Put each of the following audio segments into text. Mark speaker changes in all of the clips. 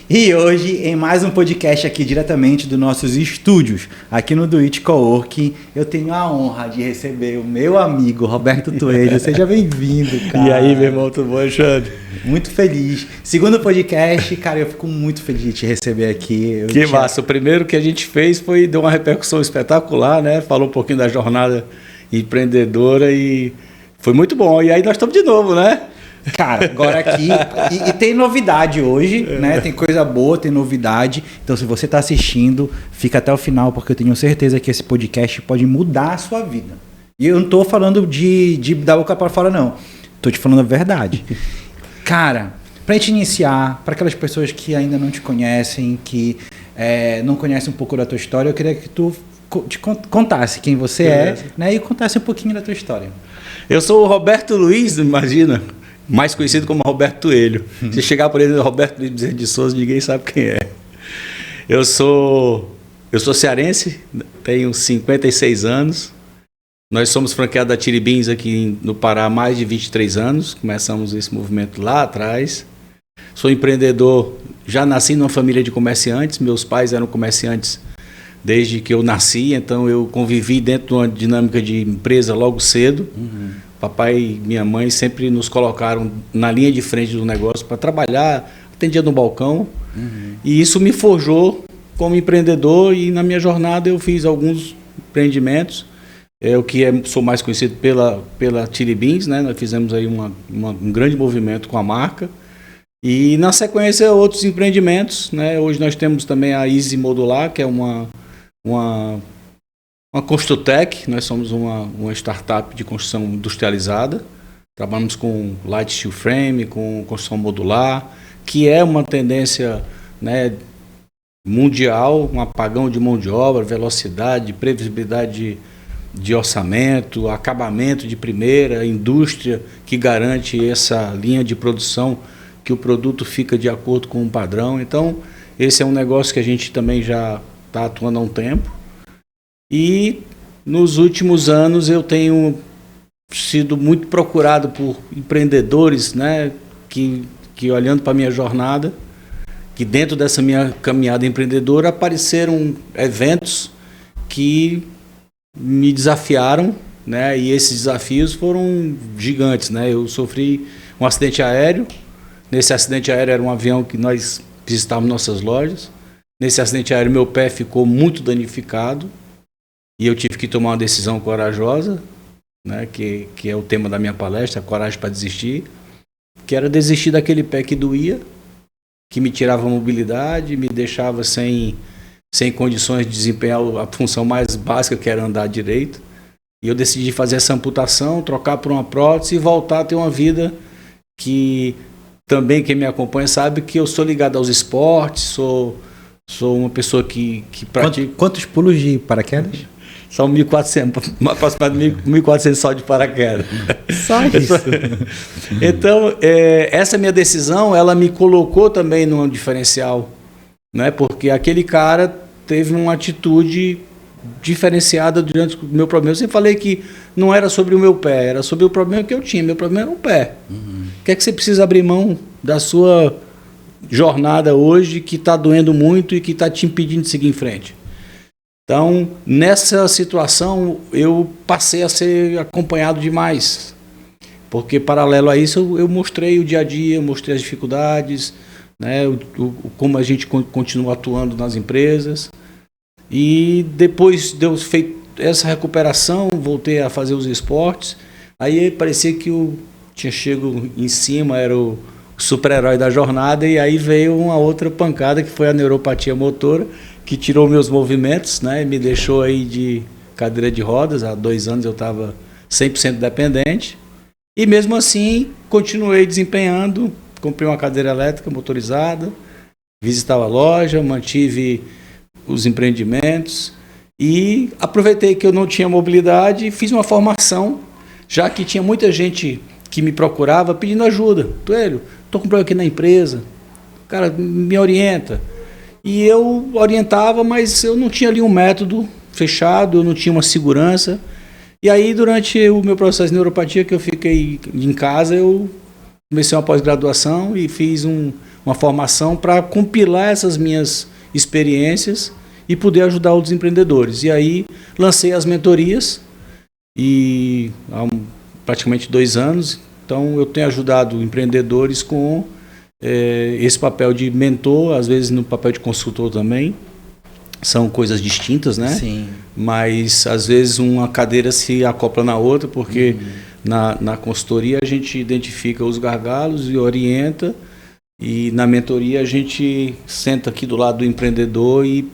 Speaker 1: E hoje, em mais um podcast aqui diretamente dos nossos estúdios, aqui no Do It Coworking, eu tenho a honra de receber o meu amigo Roberto Toelho. Seja bem-vindo, cara.
Speaker 2: E aí, meu irmão, tudo bom, Alexandre?
Speaker 1: Muito feliz. Segundo podcast, cara, eu fico muito feliz de te receber aqui.
Speaker 2: Que massa. O primeiro que a gente fez deu uma repercussão espetacular, né? Falou um pouquinho da jornada empreendedora e foi muito bom. E aí nós estamos de novo, né?
Speaker 1: Cara, agora aqui, e tem novidade hoje, né? Tem coisa boa, tem novidade. Então, se você está assistindo, fica até o final, porque eu tenho certeza que esse podcast pode mudar a sua vida. E eu não tô falando de dar boca para fora, não. Tô te falando a verdade. Cara, pra gente iniciar, para aquelas pessoas que ainda não te conhecem, que não conhecem um pouco da tua história, eu queria que tu te contasse quem você é, né? E contasse um pouquinho da tua história.
Speaker 2: Eu sou o Roberto Luiz, imagina. Mais conhecido como Roberto Toelho. Se chegar por ele, Roberto Luiz Bezerra de Souza, ninguém sabe quem é. Eu sou cearense, tenho 56 anos. Nós somos franqueados da Chili Beans aqui no Pará há mais de 23 anos. Começamos esse movimento lá atrás. Sou empreendedor, já nasci numa família de comerciantes. Meus pais eram comerciantes desde que eu nasci, então eu convivi dentro de uma dinâmica de empresa logo cedo. Papai e minha mãe sempre nos colocaram na linha de frente do negócio para trabalhar, atendia no balcão. E isso me forjou como empreendedor e na minha jornada eu fiz alguns empreendimentos. Sou mais conhecido pela Chili Beans, né? Nós fizemos aí um grande movimento com a marca. E na sequência outros empreendimentos, né? Hoje nós temos também a Easy Modular, que é uma Construtec. Nós somos uma startup de construção industrializada. Trabalhamos com light steel frame, com construção modular, que é uma tendência, né, mundial, um apagão de mão de obra, velocidade, previsibilidade de orçamento, acabamento de primeira, indústria que garante essa linha de produção, que o produto fica de acordo com um padrão. Então, esse é um negócio que a gente também já está atuando há um tempo. E nos últimos anos eu tenho sido muito procurado por empreendedores, né, que olhando para a minha jornada, que dentro dessa minha caminhada empreendedora apareceram eventos que me desafiaram, né, e esses desafios foram gigantes, né. Eu sofri um acidente aéreo. Nesse acidente aéreo era um avião que nós visitávamos nossas lojas. Nesse acidente aéreo meu pé ficou muito danificado. E eu tive que tomar uma decisão corajosa, né, que é o tema da minha palestra, Coragem para Desistir, que era desistir daquele pé que doía, que me tirava a mobilidade, me deixava sem condições de desempenhar a função mais básica, que era andar direito. E eu decidi fazer essa amputação, trocar por uma prótese e voltar a ter uma vida que também quem me acompanha sabe que eu sou ligado aos esportes, sou uma pessoa que pratica...
Speaker 1: Quantos pulos de paraquedas?
Speaker 2: São 1.400, aproximadamente 1.400 só de paraquedas.
Speaker 1: Só isso.
Speaker 2: Então, essa minha decisão, ela me colocou também num diferencial, né? Porque aquele cara teve uma atitude diferenciada durante o meu problema. Eu sempre falei que não era sobre o meu pé, era sobre o problema que eu tinha. Meu problema era o pé. O que é que você precisa abrir mão da sua jornada hoje que está doendo muito e que está te impedindo de seguir em frente? Então, nessa situação, eu passei a ser acompanhado demais, porque paralelo a isso eu mostrei o dia a dia, mostrei as dificuldades, né, como a gente continua atuando nas empresas. E depois de eu feito essa recuperação, voltei a fazer os esportes, aí parecia que eu tinha chego em cima, era o super-herói da jornada, e aí veio uma outra pancada, que foi a neuropatia motora, que tirou meus movimentos, né, me deixou aí de cadeira de rodas. Há 2 anos eu estava 100% dependente. E mesmo assim, continuei desempenhando. Comprei uma cadeira elétrica motorizada, visitava a loja, mantive os empreendimentos e aproveitei que eu não tinha mobilidade e fiz uma formação, já que tinha muita gente que me procurava pedindo ajuda. Toelho, estou com um problema aqui na empresa. Cara, me orienta. E eu orientava, mas eu não tinha ali um método fechado, eu não tinha uma segurança. E aí, durante o meu processo de neuropatia, que eu fiquei em casa, eu comecei uma pós-graduação e fiz um uma formação para compilar essas minhas experiências e poder ajudar outros empreendedores. E aí lancei as mentorias e há praticamente 2 anos, então eu tenho ajudado empreendedores com esse papel de mentor, às vezes no papel de consultor também. São coisas distintas, né?
Speaker 1: Sim.
Speaker 2: Mas às vezes uma cadeira se acopla na outra, porque na consultoria a gente identifica os gargalos e orienta, e na mentoria a gente senta aqui do lado do empreendedor e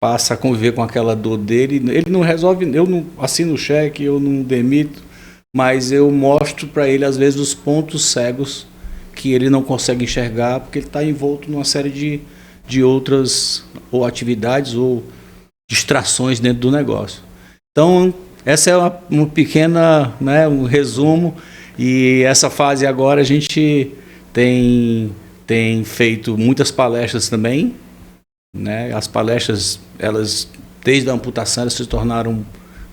Speaker 2: passa a conviver com aquela dor dele. Ele não resolve, eu não assino o cheque, eu não demito, mas eu mostro para ele às vezes os pontos cegos que ele não consegue enxergar, porque ele está envolto numa série de outras ou atividades ou distrações dentro do negócio. Então, essa é uma pequena, né, um resumo, e essa fase agora a gente tem feito muitas palestras também, né? As palestras, elas desde a amputação, elas se tornaram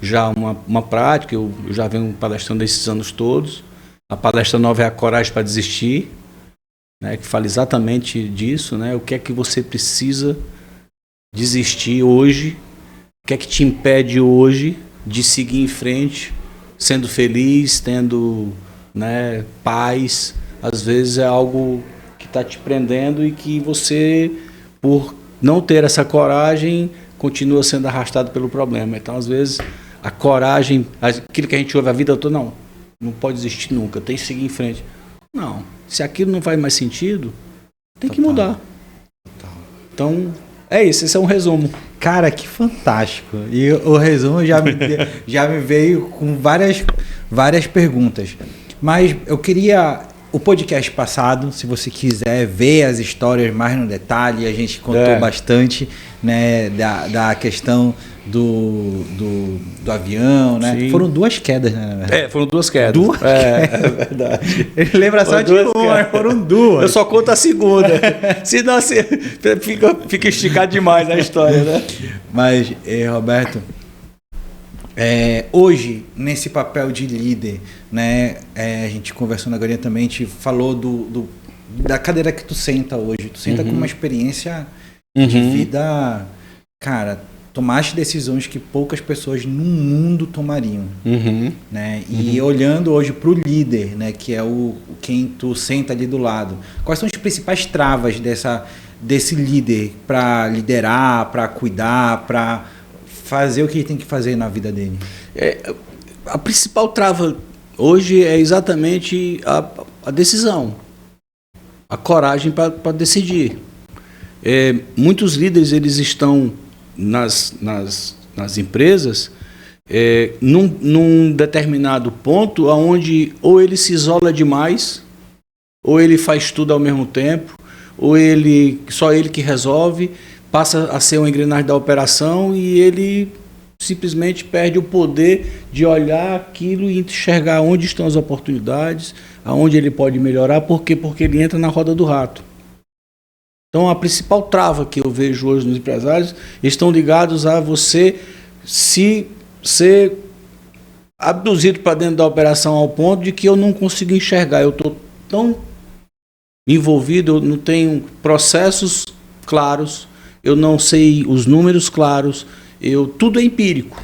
Speaker 2: já uma prática, eu já venho palestrando esses anos todos. A palestra nova é a Coragem para Desistir, né, que fala exatamente disso, né? O que é que você precisa desistir hoje, o que é que te impede hoje de seguir em frente, sendo feliz, tendo, né, paz. Às vezes é algo que está te prendendo e que você, por não ter essa coragem, continua sendo arrastado pelo problema. Então, às vezes, a coragem, aquilo que a gente ouve a vida toda, não pode desistir nunca, tem que seguir em frente. Não, se aquilo não faz mais sentido, tem que mudar. Então, é isso, esse é um resumo.
Speaker 1: Cara, que fantástico. E o resumo já me veio com várias perguntas. Mas eu queria, o podcast passado, se você quiser ver as histórias mais no detalhe, a gente contou bastante, né, da questão do avião, né? Sim. Foram 2 quedas, né?
Speaker 2: Foram 2 quedas.
Speaker 1: 2 quedas. É verdade. Ele lembra só de uma, foram 2.
Speaker 2: Eu só conto a segunda. Senão fica esticado demais a história, né?
Speaker 1: Mas, Roberto, hoje, nesse papel de líder, né? A gente conversando agora também, a gente falou da cadeira que tu senta hoje. Tu senta com uma experiência de vida, cara. Tomaste decisões que poucas pessoas no mundo tomariam, né? E olhando hoje para o líder, né, que é quem tu senta ali do lado, quais são as principais travas desse líder para liderar, para cuidar, para fazer o que ele tem que fazer na vida dele?
Speaker 2: A principal trava hoje é exatamente a decisão, a coragem para decidir. Muitos líderes, eles estão nas empresas num determinado ponto onde ou ele se isola demais, ou ele faz tudo ao mesmo tempo, ou só ele que resolve, passa a ser uma engrenagem da operação e ele simplesmente perde o poder de olhar aquilo e enxergar onde estão as oportunidades, aonde ele pode melhorar. Por quê? Porque ele entra na roda do rato. Então, a principal trava que eu vejo hoje nos empresários estão ligados a você ser abduzido para dentro da operação ao ponto de que eu não consigo enxergar. Eu estou tão envolvido, eu não tenho processos claros, eu não sei os números claros, tudo é empírico.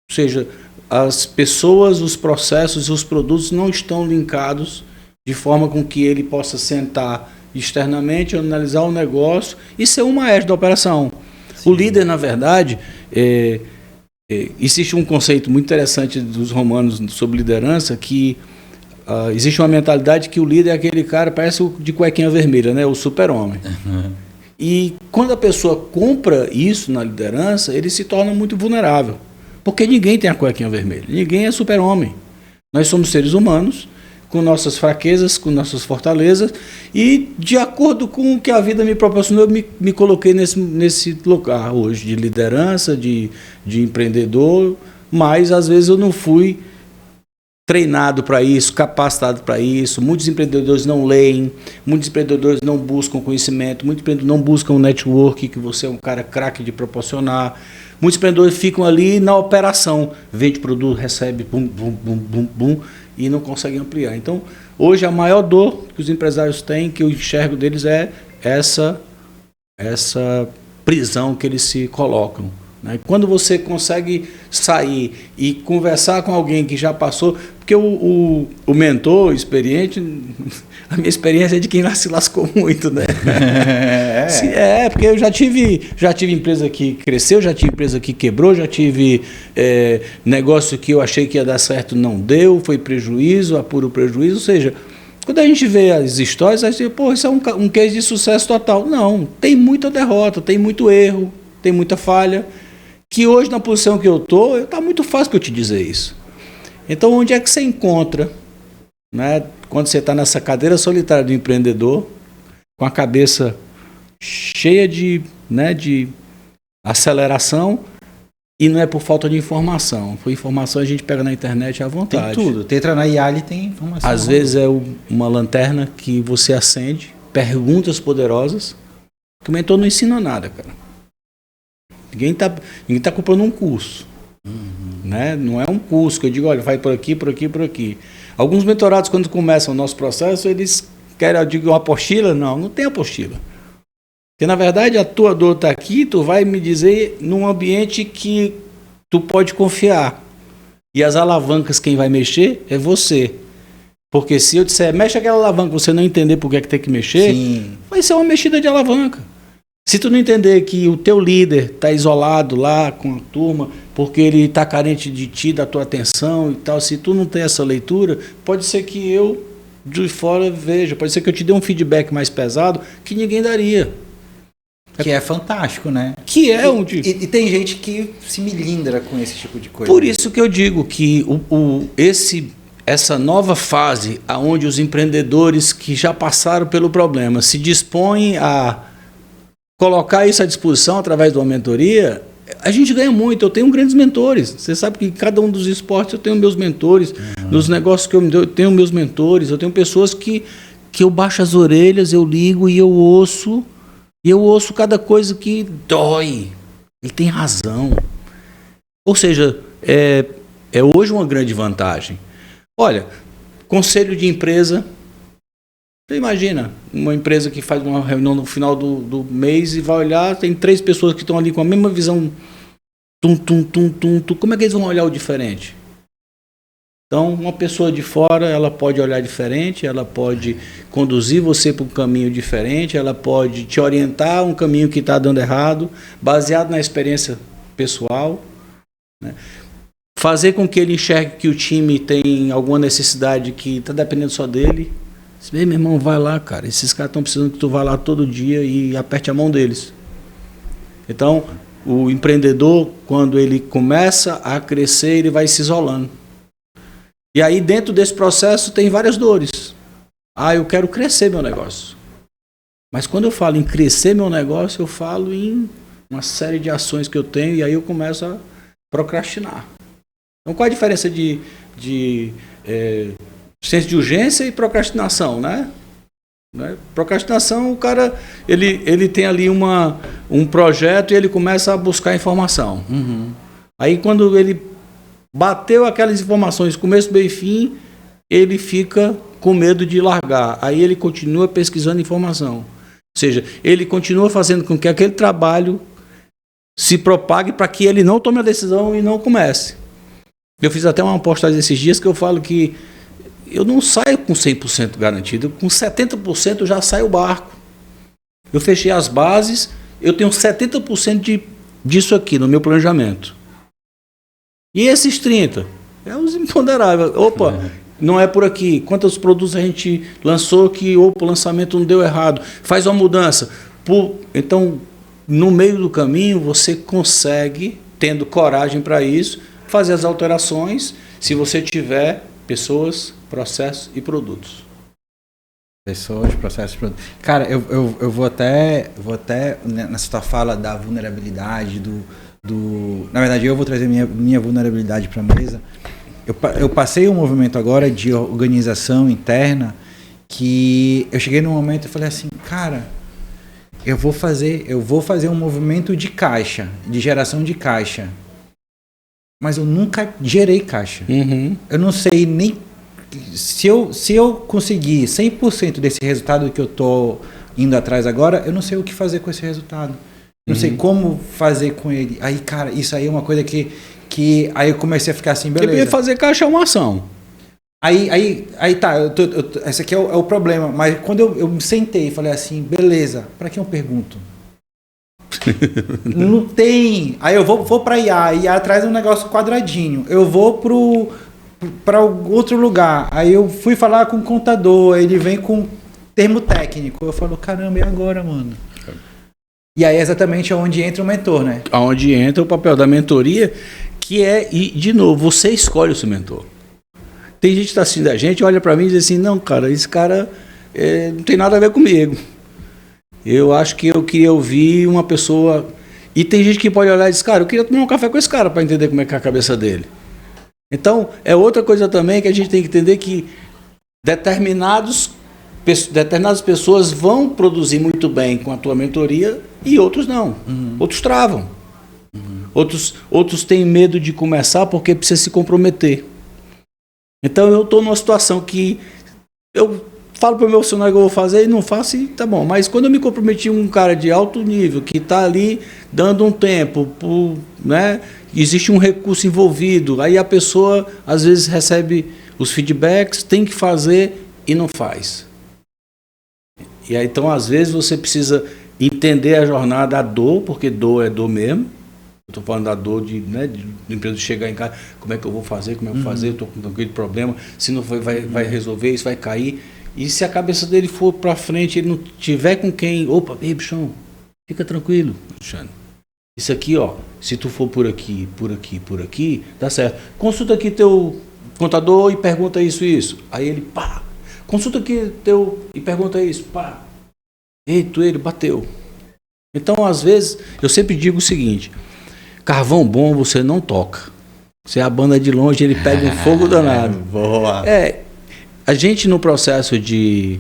Speaker 2: Ou seja, as pessoas, os processos e os produtos não estão linkados de forma com que ele possa sentar externamente, analisar o negócio e ser um maestro da operação. Sim. O líder, na verdade, existe um conceito muito interessante dos romanos sobre liderança, que existe uma mentalidade que o líder é aquele cara, parece o de cuequinha vermelha, né? O super-homem. E quando a pessoa compra isso na liderança, ele se torna muito vulnerável, porque ninguém tem a cuequinha vermelha, ninguém é super-homem. Nós somos seres humanos, com nossas fraquezas, com nossas fortalezas, e de acordo com o que a vida me proporcionou, eu me coloquei nesse lugar hoje, de liderança, de empreendedor, mas às vezes eu não fui treinado para isso, capacitado para isso. Muitos empreendedores não leem, muitos empreendedores não buscam conhecimento, muitos empreendedores não buscam network, que você é um cara craque de proporcionar. Muitos empreendedores ficam ali na operação, vende produto, recebe, bum, bum, bum, bum, bum, e não conseguem ampliar. Então, Hoje a maior dor que os empresários têm, que eu enxergo deles, é essa prisão que eles se colocam. Né? Quando você consegue sair e conversar com alguém que já passou, porque o mentor experiente, a minha experiência é de quem se lascou muito, né? Porque eu já tive empresa que cresceu, já tive empresa que quebrou, já tive negócio que eu achei que ia dar certo, não deu, foi prejuízo, apuro prejuízo, ou seja, quando a gente vê as histórias, a gente diz, pô, isso é um case de sucesso total. Não, tem muita derrota, tem muito erro, tem muita falha, que hoje na posição que eu estou, está muito fácil para eu te dizer isso. Então, onde é que você encontra, né, quando você está nessa cadeira solitária do empreendedor, com a cabeça cheia de aceleração, e não é por falta de informação. Por informação a gente pega na internet à vontade.
Speaker 1: Tem tudo. Entra na IA e tem informação.
Speaker 2: Às vezes é uma lanterna que você acende, perguntas poderosas, que o mentor não ensina nada, cara. Ninguém tá comprando um curso. Né? Não é um curso que eu digo, olha, vai por aqui, por aqui, por aqui. Alguns mentorados, quando começam o nosso processo, eles querem, eu digo, uma apostila. Não tem apostila. Porque, na verdade, a tua dor está aqui, tu vai me dizer num ambiente que tu pode confiar. E as alavancas, quem vai mexer é você. Porque se eu disser, mexe aquela alavanca, você não entender por que é que tem que mexer, sim, vai ser uma mexida de alavanca. Se tu não entender que o teu líder está isolado lá com a turma, porque ele está carente de ti, da tua atenção e tal, se tu não tem essa leitura, pode ser que eu, de fora, veja, pode ser que eu te dê um feedback mais pesado que ninguém daria.
Speaker 1: Que é fantástico, né?
Speaker 2: Que é
Speaker 1: e tem gente que se milindra com esse tipo de coisa.
Speaker 2: Por isso que eu digo que essa nova fase, onde os empreendedores que já passaram pelo problema se dispõem a colocar isso à disposição através de uma mentoria, a gente ganha muito. Eu tenho grandes mentores. Você sabe que em cada um dos esportes eu tenho meus mentores. Nos negócios que eu tenho meus mentores. Eu tenho pessoas que eu baixo as orelhas, eu ligo e eu ouço. E eu ouço cada coisa que dói. Ele tem razão. Ou seja, é hoje uma grande vantagem. Olha, conselho de empresa. Você imagina, uma empresa que faz uma reunião no final do mês e vai olhar, tem 3 pessoas que estão ali com a mesma visão. Como é que eles vão olhar o diferente? Então, uma pessoa de fora, ela pode olhar diferente, ela pode conduzir você para um caminho diferente, ela pode te orientar um caminho que está dando errado, baseado na experiência pessoal, né? Fazer com que ele enxergue que o time tem alguma necessidade que está dependendo só dele. Meu irmão, vai lá, cara. Esses caras estão precisando que tu vá lá todo dia e aperte a mão deles. Então, o empreendedor, quando ele começa a crescer, ele vai se isolando. E aí, dentro desse processo, tem várias dores. Eu quero crescer meu negócio. Mas quando eu falo em crescer meu negócio, eu falo em uma série de ações que eu tenho e aí eu começo a procrastinar. Então, qual a diferença de senso de urgência e procrastinação, né? Procrastinação, o cara, ele tem ali um projeto e ele começa a buscar informação. Aí, quando ele bateu aquelas informações, começo, meio e fim, ele fica com medo de largar. Aí ele continua pesquisando informação. Ou seja, ele continua fazendo com que aquele trabalho se propague para que ele não tome a decisão e não comece. Eu fiz até uma postagem esses dias que eu falo que eu não saio com 100% garantido, com 70% eu já saio o barco. Eu fechei as bases, eu tenho 70% disso aqui no meu planejamento. E esses 30%? É os imponderáveis. Opa, não é por aqui. Quantos produtos a gente lançou que o lançamento não deu errado? Faz uma mudança. Então, no meio do caminho, você consegue, tendo coragem para isso, fazer as alterações, se você tiver pessoas, processos e produtos.
Speaker 1: Pessoas, processos e produtos. Cara, eu vou até nessa tua fala da vulnerabilidade, na verdade, eu vou trazer minha vulnerabilidade para a mesa. Eu passei um movimento agora de organização interna que eu cheguei num momento e falei assim, cara, eu vou fazer um movimento de caixa, de geração de caixa. Mas eu nunca gerei caixa. Eu não sei nem se eu conseguir 100% desse resultado que eu tô indo atrás agora, eu não sei o que fazer com esse resultado. Não sei como fazer com ele. Aí, cara, isso aí é uma coisa que aí eu comecei a ficar assim, beleza.
Speaker 2: Eu ia fazer caixa uma ação.
Speaker 1: Aí tá, esse aqui é o problema. Mas quando eu me sentei e falei assim, beleza, para que eu pergunto? Não tem. Aí eu vou para IA traz um negócio quadradinho. Eu vou para outro lugar. Aí eu fui falar com o contador, ele vem com termo técnico. Eu falo, caramba, e agora, mano? E aí é exatamente onde entra o mentor, né?
Speaker 2: Onde entra o papel da mentoria, que é, e de novo, você escolhe o seu mentor. Tem gente que está assistindo a gente, olha para mim e diz assim, não, cara, esse cara não tem nada a ver comigo. Eu acho que eu queria ouvir uma pessoa... E tem gente que pode olhar e diz, cara, eu queria tomar um café com esse cara para entender como é que é a cabeça dele. Então, é outra coisa também que a gente tem que entender que determinadas pessoas vão produzir muito bem com a tua mentoria e outros não. Outros travam. Outros têm medo de começar porque precisa se comprometer. Então, eu estou numa situação que eu falo para o meu funcionário que eu vou fazer e não faço e tá bom. Mas quando eu me comprometi com um cara de alto nível, que está ali dando um tempo, né, existe um recurso envolvido, aí a pessoa às vezes recebe os feedbacks, tem que fazer e não faz. E aí, então, às vezes, você precisa entender a jornada, a dor, porque dor é dor mesmo. Eu estou falando da dor de empresa chegar em casa, como é que eu vou fazer, como é que eu vou fazer, eu estou com aquele problema, se não vai resolver, isso vai cair. E se a cabeça dele for para frente, ele não tiver com quem, opa, ei, bichão, fica tranquilo, Alexandre. Isso aqui, ó, se tu for por aqui, dá certo. Consulta aqui teu contador e pergunta isso. Aí ele, pá. Consulta aqui e pergunta isso, pá. Eita, ele bateu. Então, às vezes, eu sempre digo o seguinte, carvão bom você não toca. Você abana de longe, ele pega um fogo danado.
Speaker 1: Boa.
Speaker 2: A gente no processo de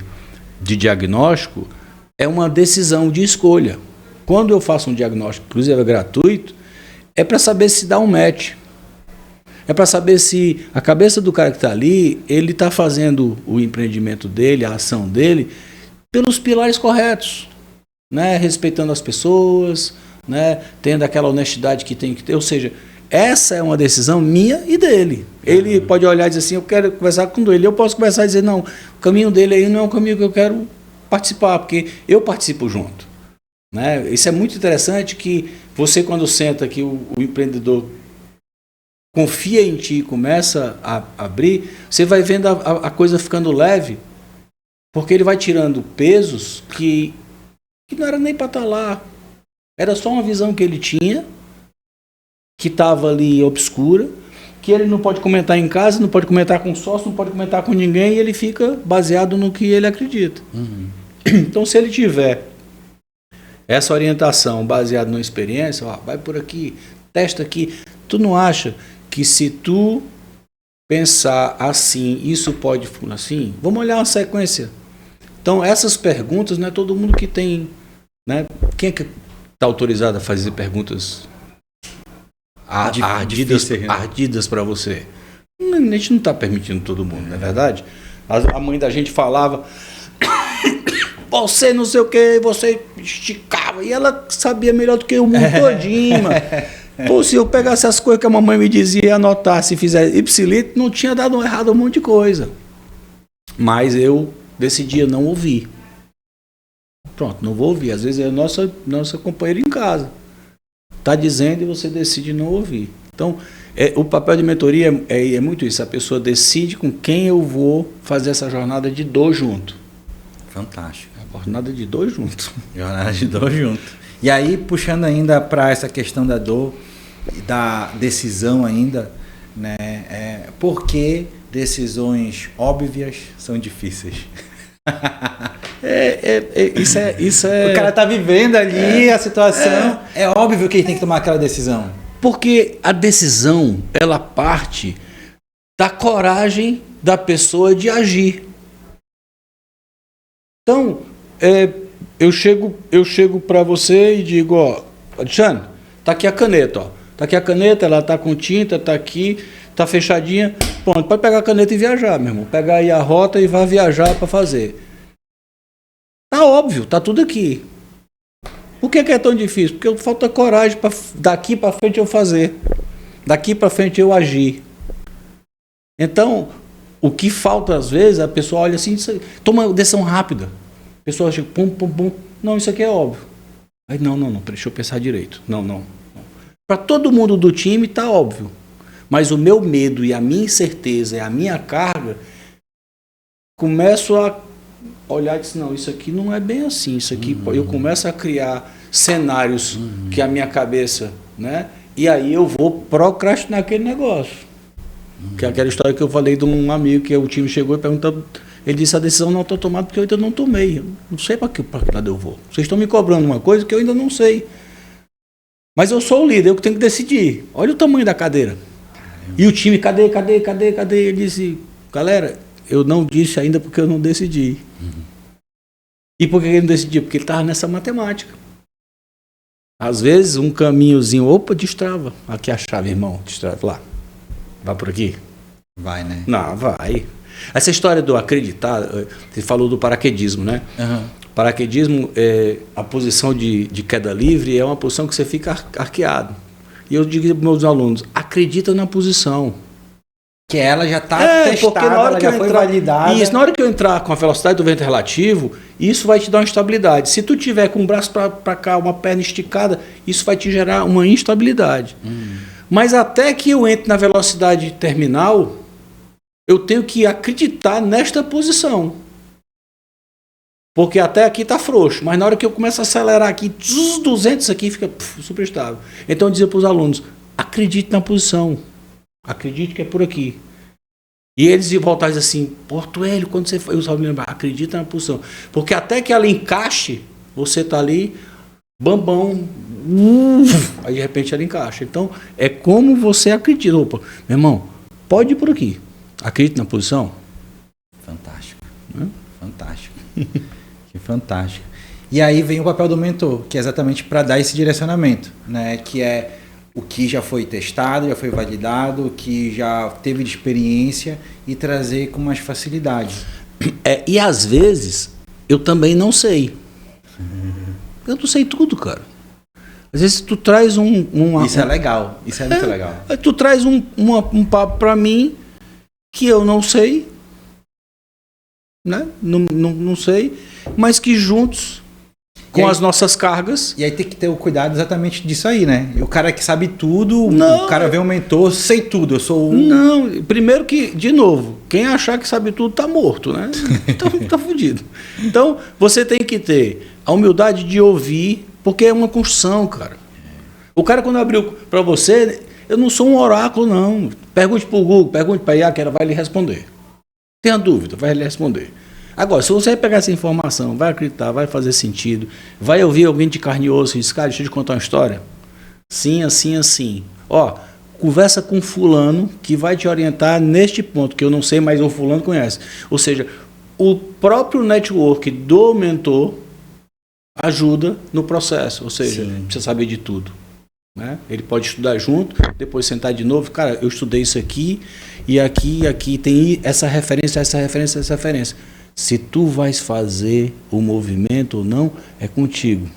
Speaker 2: diagnóstico é uma decisão de escolha. Quando eu faço um diagnóstico, inclusive é gratuito, é para saber se dá um match. É para saber se a cabeça do cara que está ali, ele está fazendo o empreendimento dele, a ação dele, pelos pilares corretos, né? Respeitando as pessoas, né? Tendo aquela honestidade que tem que ter. Ou seja, essa é uma decisão minha e dele. Ele pode olhar e dizer assim, eu quero conversar com ele. Eu posso conversar e dizer, não, o caminho dele aí não é um caminho que eu quero participar, porque eu participo junto. Né? Isso é muito interessante que você, quando senta aqui, o empreendedor confia em ti e começa a abrir, você vai vendo a coisa ficando leve, porque ele vai tirando pesos que não era nem para estar lá. Era só uma visão que ele tinha, que estava ali obscura, que ele não pode comentar em casa, não pode comentar com sócio, não pode comentar com ninguém, e ele fica baseado no que ele acredita. Então, se ele tiver essa orientação baseada numa experiência, ó, vai por aqui, testa aqui, tu não acha que se tu pensar assim, isso pode funcionar assim? Vamos olhar uma sequência. Então, essas perguntas, não é todo mundo que tem, né? Quem é que está autorizado a fazer perguntas ardidas para você? A gente não está permitindo todo mundo, não é verdade? A mãe da gente falava, você não sei o que, você esticava, e ela sabia melhor do que o mundo todinho, mano. Pô, se eu pegasse as coisas que a mamãe me dizia e anotasse e fizesse ipsilito, não tinha dado errado um monte de coisa. Mas eu decidia não ouvir. Pronto, não vou ouvir. Às vezes é nossa companheira em casa. Está dizendo e você decide não ouvir. Então, o papel de mentoria é muito isso. A pessoa decide com quem eu vou fazer essa jornada de dor junto.
Speaker 1: Fantástico.
Speaker 2: Jornada de dor junto.
Speaker 1: Jornada de dor junto. E aí, puxando ainda para essa questão da dor, da decisão ainda, né? Por que decisões óbvias são difíceis?
Speaker 2: Isso é...
Speaker 1: O cara tá vivendo ali a situação. É óbvio que ele tem que tomar aquela decisão.
Speaker 2: Porque a decisão, ela parte da coragem da pessoa de agir. Então, eu chego para você e digo, ó, Alexandre, tá aqui a caneta, ó. Tá aqui a caneta, ela tá com tinta, tá aqui, tá fechadinha. Pronto, pode pegar a caneta e viajar, meu irmão. Pegar aí a rota e vai viajar para fazer. Tá óbvio, tá tudo aqui. Por que é tão difícil? Porque falta coragem para daqui para frente eu fazer. Daqui para frente eu agir. Então, o que falta às vezes, a pessoa olha assim, toma uma decisão rápida. A pessoa chega, pum, pum, pum. Não, isso aqui é óbvio. Aí, não, deixa eu pensar direito. Não. Para todo mundo do time tá óbvio. Mas o meu medo e a minha incerteza e a minha carga, começo a olhar e dizer, não, isso aqui não é bem assim. Isso aqui, eu começo a criar cenários que a minha cabeça, né? E aí eu vou procrastinar aquele negócio. Que é aquela história que eu falei de um amigo que o time chegou e perguntou, ele disse, a decisão não está tomada porque eu ainda não tomei. Eu não sei para que lado eu vou. Vocês estão me cobrando uma coisa que eu ainda não sei. Mas eu sou o líder, eu tenho que decidir. Olha o tamanho da cadeira. E o time, cadê? Ele disse, galera, eu não disse ainda porque eu não decidi. E por que ele não decidiu? Porque ele estava nessa matemática. Às vezes, um caminhozinho, opa, destrava. Aqui a chave, irmão, destrava lá. Vai por aqui?
Speaker 1: Vai, né?
Speaker 2: Não, vai. Essa história do acreditar, você falou do paraquedismo, né? Paraquedismo, a posição de queda livre é uma posição que você fica arqueado. E eu digo para os meus alunos, acredita na posição.
Speaker 1: Que ela já está testada,
Speaker 2: porque na hora que
Speaker 1: ela já foi validada.
Speaker 2: Isso, na hora que eu entrar com a velocidade do vento relativo, isso vai te dar uma estabilidade. Se tu tiver com o braço para cá, uma perna esticada, isso vai te gerar uma instabilidade. Mas até que eu entre na velocidade terminal, eu tenho que acreditar nesta posição. Porque até aqui está frouxo, mas na hora que eu começo a acelerar aqui, 200 aqui fica super estável. Então eu dizia para os alunos, acredite na posição, acredite que é por aqui. E eles voltaram assim, Porto Hélio, quando você foi, eu só me lembro, acredita na posição. Porque até que ela encaixe, você está ali, bambão, aí de repente ela encaixa. Então é como você acredita. Opa, meu irmão, pode ir por aqui, acredite na posição.
Speaker 1: Fantástico, fantástico. Que fantástico. E aí vem o papel do mentor, que é exatamente para dar esse direcionamento, né? Que é o que já foi testado, já foi validado, o que já teve de experiência e trazer com mais facilidade.
Speaker 2: E às vezes eu também não sei. Eu não sei tudo, cara. Às vezes tu traz
Speaker 1: Isso é legal, isso é muito legal.
Speaker 2: Tu traz um papo para mim que eu não sei, né? Não sei, mas que juntos, com as nossas cargas...
Speaker 1: E aí tem que ter o cuidado exatamente disso aí, né? O cara que sabe tudo,
Speaker 2: não,
Speaker 1: o cara vê um mentor, sei tudo, eu sou um...
Speaker 2: Não, primeiro que, de novo, quem achar que sabe tudo tá morto, né? Então tá fudido. Então, você tem que ter a humildade de ouvir, porque é uma construção, cara. O cara, quando abriu para você, eu não sou um oráculo, não. Pergunte pro Google, pergunte para IA, que ela vai lhe responder. Tenha dúvida, vai lhe responder. Agora, se você pegar essa informação, vai acreditar, vai fazer sentido, vai ouvir alguém de carne e osso e diz, cara, deixa eu te contar uma história. Sim, assim, assim. Ó, conversa com fulano que vai te orientar neste ponto, que eu não sei, mas o fulano conhece. Ou seja, o próprio network do mentor ajuda no processo. Ou seja, precisa saber de tudo. Né? Ele pode estudar junto, depois sentar de novo, cara, eu estudei isso aqui, e aqui tem essa referência. Se tu vais fazer o movimento ou não, é contigo.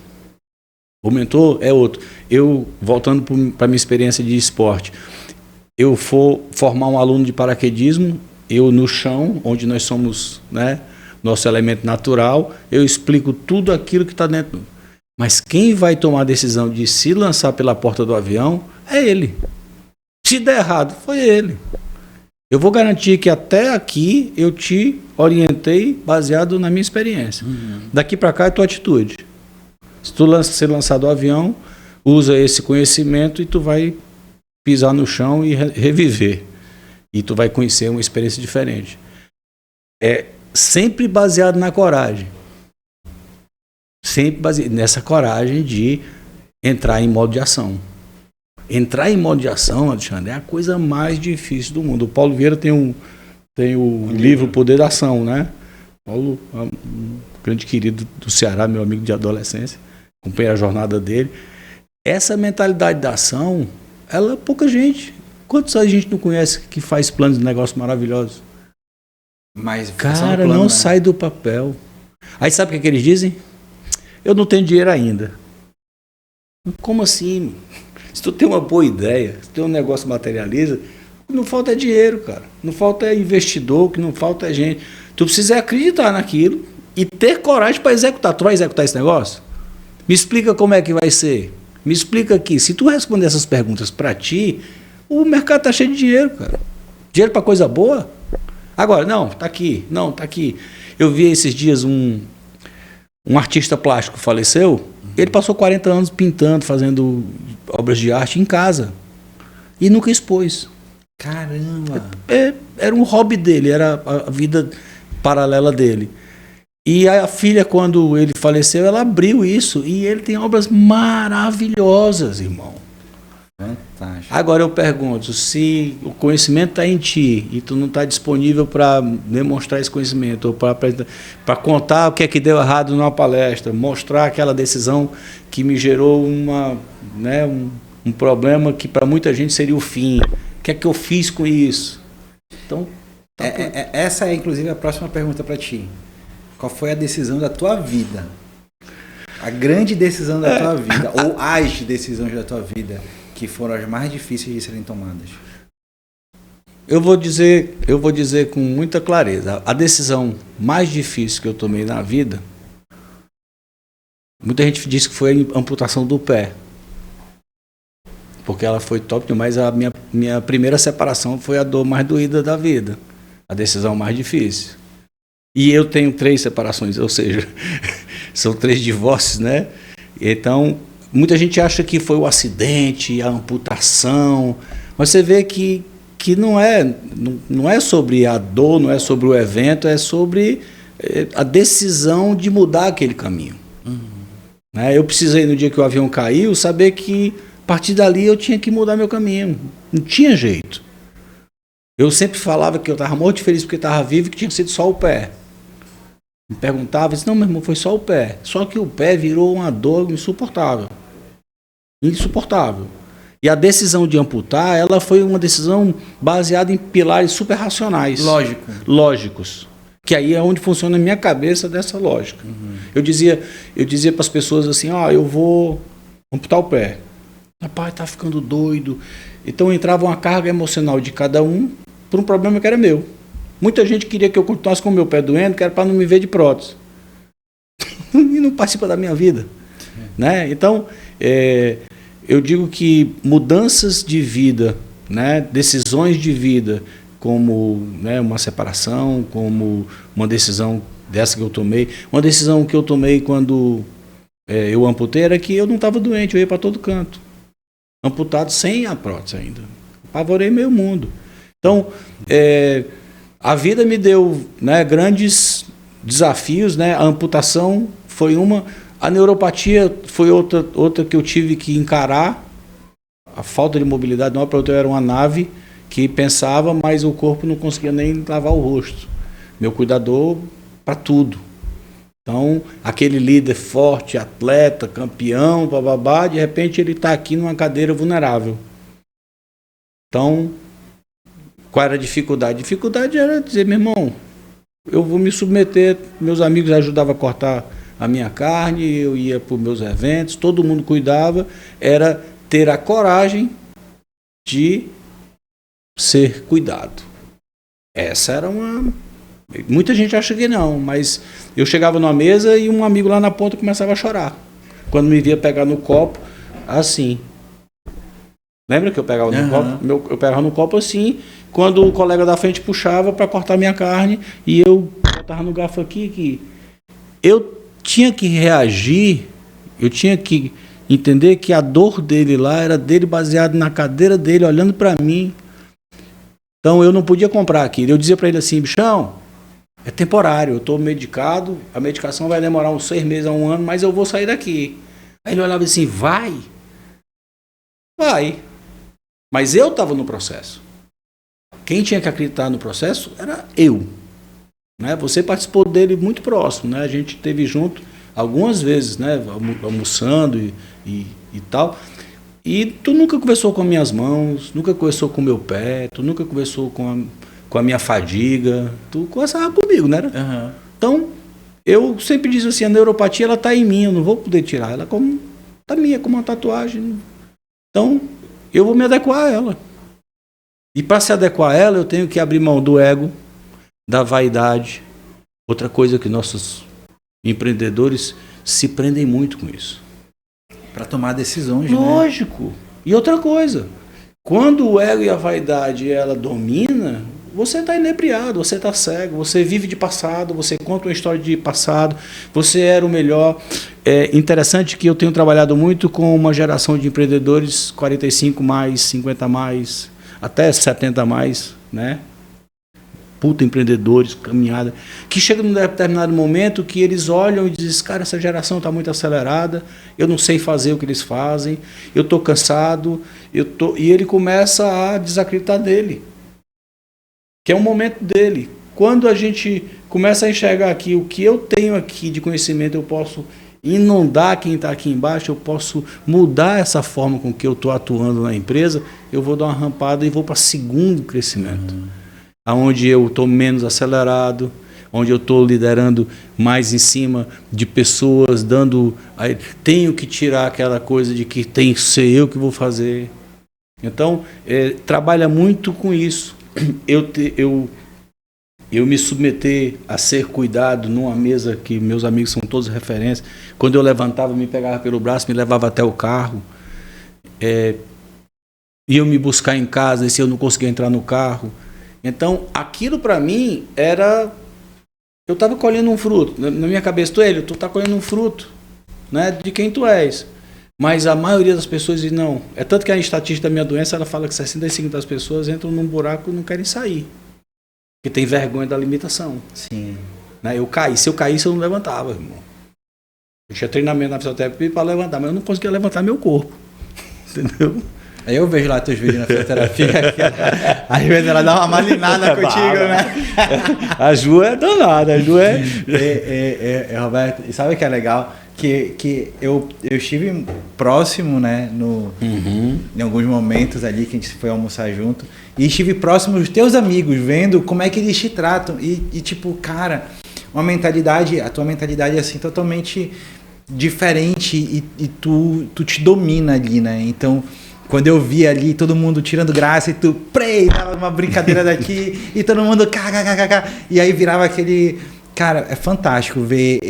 Speaker 2: O mentor é outro. Eu, voltando para a minha experiência de esporte, eu for formar um aluno de paraquedismo, eu no chão, onde nós somos, né, nosso elemento natural, eu explico tudo aquilo que está dentro. Mas quem vai tomar a decisão de se lançar pela porta do avião é ele. Se der errado, foi ele. Eu vou garantir que até aqui eu te orientei baseado na minha experiência. Daqui para cá é tua atitude. Se tu ser lançado do avião, usa esse conhecimento e tu vai pisar no chão e reviver. E tu vai conhecer uma experiência diferente. É sempre baseado na coragem. Sempre baseado nessa coragem de entrar em modo de ação. Entrar em modo de ação, Alexandre, é a coisa mais difícil do mundo. O Paulo Vieira tem o livro Poder da Ação, né? Paulo é um grande querido do Ceará, meu amigo de adolescência, acompanhei a jornada dele. Essa mentalidade da ação, ela pouca gente Quantos a gente não conhece que faz planos de negócio maravilhosos?
Speaker 1: Mas
Speaker 2: cara, não sai do papel. Aí sabe o que eles dizem? Eu não tenho dinheiro ainda. Como assim? Se tu tem uma boa ideia, se tu tem um negócio materializa, não falta dinheiro, cara. Não falta investidor, o que não falta é gente. Tu precisa acreditar naquilo e ter coragem para executar. Tu vai executar esse negócio? Me explica como é que vai ser. Me explica aqui. Se tu responder essas perguntas para ti, o mercado tá cheio de dinheiro, cara. Dinheiro para coisa boa? Agora, não, tá aqui. Não, tá aqui. Eu vi esses dias um artista plástico faleceu. Ele passou 40 anos pintando, fazendo obras de arte em casa. E nunca expôs.
Speaker 1: Caramba!
Speaker 2: Era um hobby dele, era a vida paralela dele. E a filha, quando ele faleceu, ela abriu isso. E ele tem obras maravilhosas, irmão.
Speaker 1: Fantástico.
Speaker 2: Agora eu pergunto, se o conhecimento está em ti e tu não está disponível para demonstrar esse conhecimento, ou para contar o que é que deu errado numa palestra, mostrar aquela decisão que me gerou um problema que para muita gente seria o fim. O que é que eu fiz com isso? Então,
Speaker 1: essa é inclusive a próxima pergunta para ti. Qual foi a decisão da tua vida? A grande decisão da tua vida, ou as decisões da tua vida, que foram as mais difíceis de serem tomadas?
Speaker 2: Eu vou dizer com muita clareza, a decisão mais difícil que eu tomei na vida, muita gente diz que foi a amputação do pé, porque ela foi top, mas a minha primeira separação foi a dor mais doída da vida, a decisão mais difícil. E eu tenho 3 separações, ou seja, são 3 divórcios, né? Então, muita gente acha que foi o acidente, a amputação, mas você vê que não é sobre a dor, não é sobre o evento, é sobre a decisão de mudar aquele caminho. Né? Eu precisei, no dia que o avião caiu, saber que a partir dali eu tinha que mudar meu caminho. Não tinha jeito. Eu sempre falava que eu estava muito feliz porque estava vivo e que tinha sido só o pé. Me perguntava, disse, não, meu irmão, foi só o pé. Só que o pé virou uma dor insuportável. Insuportável. E a decisão de amputar, ela foi uma decisão baseada em pilares super racionais. Lógicos. Que aí é onde funciona a minha cabeça dessa lógica. Eu dizia para as pessoas assim, eu vou amputar o pé. Rapaz, tá ficando doido. Então entrava uma carga emocional de cada um por um problema que era meu. Muita gente queria que eu continuasse com o meu pé doendo, que era para não me ver de prótese. E não participa da minha vida. Né? Então, eu digo que mudanças de vida, né, decisões de vida, como, né, uma separação, como uma decisão dessa que eu tomei. Uma decisão que eu tomei quando eu amputei era que eu não estava doente, eu ia para todo canto. Amputado sem a prótese ainda. Apavorei meio mundo. Então, a vida me deu, né, grandes desafios, né? A amputação foi uma, a neuropatia foi outra que eu tive que encarar. A falta de mobilidade, não, para eu era uma nave que pensava, mas o corpo não conseguia nem lavar o rosto. Meu cuidador para tudo. Então, aquele líder forte, atleta, campeão, bababá, de repente ele está aqui numa cadeira vulnerável. Então, qual era a dificuldade? A dificuldade era dizer, meu irmão, eu vou me submeter, meus amigos ajudavam a cortar a minha carne, eu ia para os meus eventos, todo mundo cuidava, era ter a coragem de ser cuidado. Essa era uma... Muita gente acha que não, mas eu chegava numa mesa e um amigo lá na ponta começava a chorar. Quando me via pegar no copo, assim. Lembra que eu pegava no copo? Eu pegava no copo assim, quando o colega da frente puxava para cortar minha carne e eu botava no garfo aqui, que eu tinha que reagir, eu tinha que entender que a dor dele lá era dele baseado na cadeira dele, olhando para mim. Então eu não podia comprar aquilo. Eu dizia para ele assim, bichão, é temporário, eu estou medicado, a medicação vai demorar uns 6 meses a 1 ano, mas eu vou sair daqui. Aí ele olhava assim, vai. Mas eu estava no processo. Quem tinha que acreditar no processo era eu. Né? Você participou dele muito próximo, né? A gente esteve junto algumas vezes, né? Almoçando e tal. E tu nunca conversou com minhas mãos, nunca conversou com meu pé, tu nunca conversou com a minha fadiga, tu conversava comigo, né?
Speaker 1: Uhum.
Speaker 2: Então, eu sempre disse assim, a neuropatia ela tá em mim, eu não vou poder tirar, ela como tá minha, como uma tatuagem. Então, eu vou me adequar a ela. E para se adequar a ela, eu tenho que abrir mão do ego, da vaidade. Outra coisa que nossos empreendedores se prendem muito com isso.
Speaker 1: Para tomar decisões,
Speaker 2: Lógico. Né? E outra coisa, quando o ego e a vaidade ela domina, você está inebriado, você está cego, você vive de passado, você conta uma história de passado, você era o melhor. É interessante que eu tenho trabalhado muito com uma geração de empreendedores 45 mais, 50 mais, até 70 mais, né? Puta empreendedores, caminhada, que chega num determinado momento que eles olham e dizem, cara, essa geração está muito acelerada, eu não sei fazer o que eles fazem, eu estou cansado, e ele começa a desacreditar dele, que é um momento dele. Quando a gente começa a enxergar aqui, o que eu tenho aqui de conhecimento, eu posso inundar quem está aqui embaixo, eu posso mudar essa forma com que eu estou atuando na empresa, eu vou dar uma rampada e vou para segundo crescimento. Onde eu estou menos acelerado, onde eu estou liderando mais em cima de pessoas, tenho que tirar aquela coisa de que tem que ser eu que vou fazer. Então, trabalha muito com isso. Eu me submeter a ser cuidado numa mesa que meus amigos são todos referência. Quando eu levantava, me pegava pelo braço, me levava até o carro. Iam me buscar em casa, e se eu não conseguia entrar no carro. Então, aquilo para mim era... Eu estava colhendo um fruto. Na minha cabeça, tu está colhendo um fruto, né, de quem tu és. Mas a maioria das pessoas diz não. É tanto que a estatística da minha doença, ela fala que 65% das pessoas entram num buraco e não querem sair. Porque tem vergonha da limitação.
Speaker 1: Sim.
Speaker 2: Né, se eu caísse, eu não levantava, irmão. Eu tinha treinamento na fisioterapia para levantar, mas eu não conseguia levantar meu corpo. Entendeu?
Speaker 1: Aí eu vejo lá teus vídeos na fisioterapia, às vezes ela dá uma malinada contigo, né?
Speaker 2: A Ju é danada, a Ju é...
Speaker 1: Roberto, e sabe o que é legal? Que eu estive próximo, né, em alguns momentos ali que a gente foi almoçar junto, e estive próximo dos teus amigos, vendo como é que eles te tratam, e tipo, cara, a tua mentalidade é assim, totalmente diferente, e tu te domina ali, né? Então... Quando eu vi ali todo mundo tirando graça e tu dava uma brincadeira daqui e todo mundo e aí virava aquele... Cara, é fantástico ver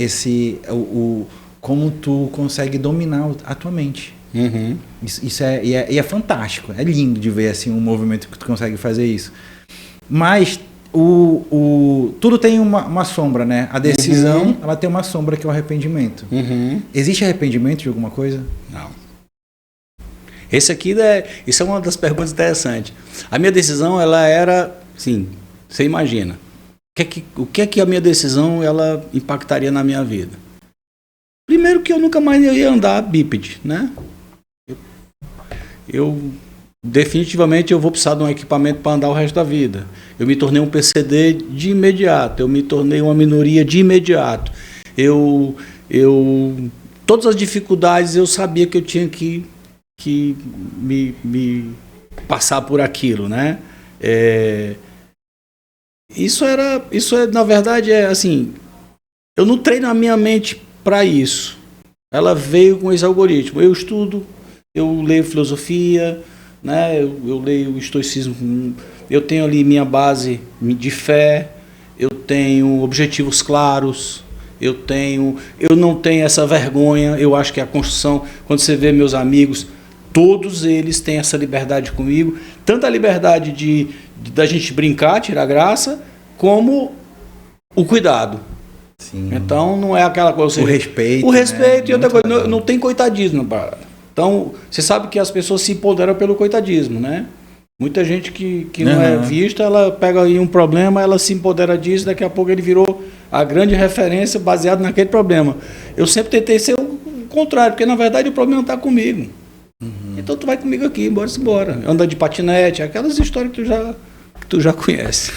Speaker 1: como tu consegue dominar a tua mente.
Speaker 2: Uhum.
Speaker 1: Isso é fantástico, é lindo de ver assim, um movimento que tu consegue fazer isso. Mas tudo tem uma sombra, né? A decisão, ela tem uma sombra que é o arrependimento. Existe arrependimento de alguma coisa?
Speaker 2: Não. Isso é uma das perguntas interessantes. A minha decisão, ela era, sim, você imagina, o que é que a minha decisão ela impactaria na minha vida? Primeiro que eu nunca mais ia andar bípede, né? Definitivamente eu vou precisar de um equipamento para andar o resto da vida. Eu me tornei um PCD de imediato, eu me tornei uma minoria de imediato. Todas as dificuldades eu sabia que eu tinha que me passar por aquilo, né? Na verdade, assim, eu não treino a minha mente para isso. Ela veio com esse algoritmo. Eu estudo, eu leio filosofia, né? Eu leio o estoicismo, eu tenho ali minha base de fé, eu tenho objetivos claros, eu não tenho essa vergonha. Eu acho que a construção, quando você vê meus amigos, todos eles têm essa liberdade comigo, tanto a liberdade da gente brincar, tirar graça, como o cuidado.
Speaker 1: Sim.
Speaker 2: Então não é aquela coisa...
Speaker 1: O respeito.
Speaker 2: O respeito, né? E outra coisa,
Speaker 1: legal.
Speaker 2: Não tem coitadismo na parada. Então, você sabe que as pessoas se empoderam pelo coitadismo, né? Muita gente que não é vista, ela pega aí um problema, ela se empodera disso, daqui a pouco ele virou a grande referência baseado naquele problema. Eu sempre tentei ser o contrário, porque na verdade o problema está comigo. Então tu vai comigo aqui, embora. Anda de patinete, aquelas histórias que tu já conhece.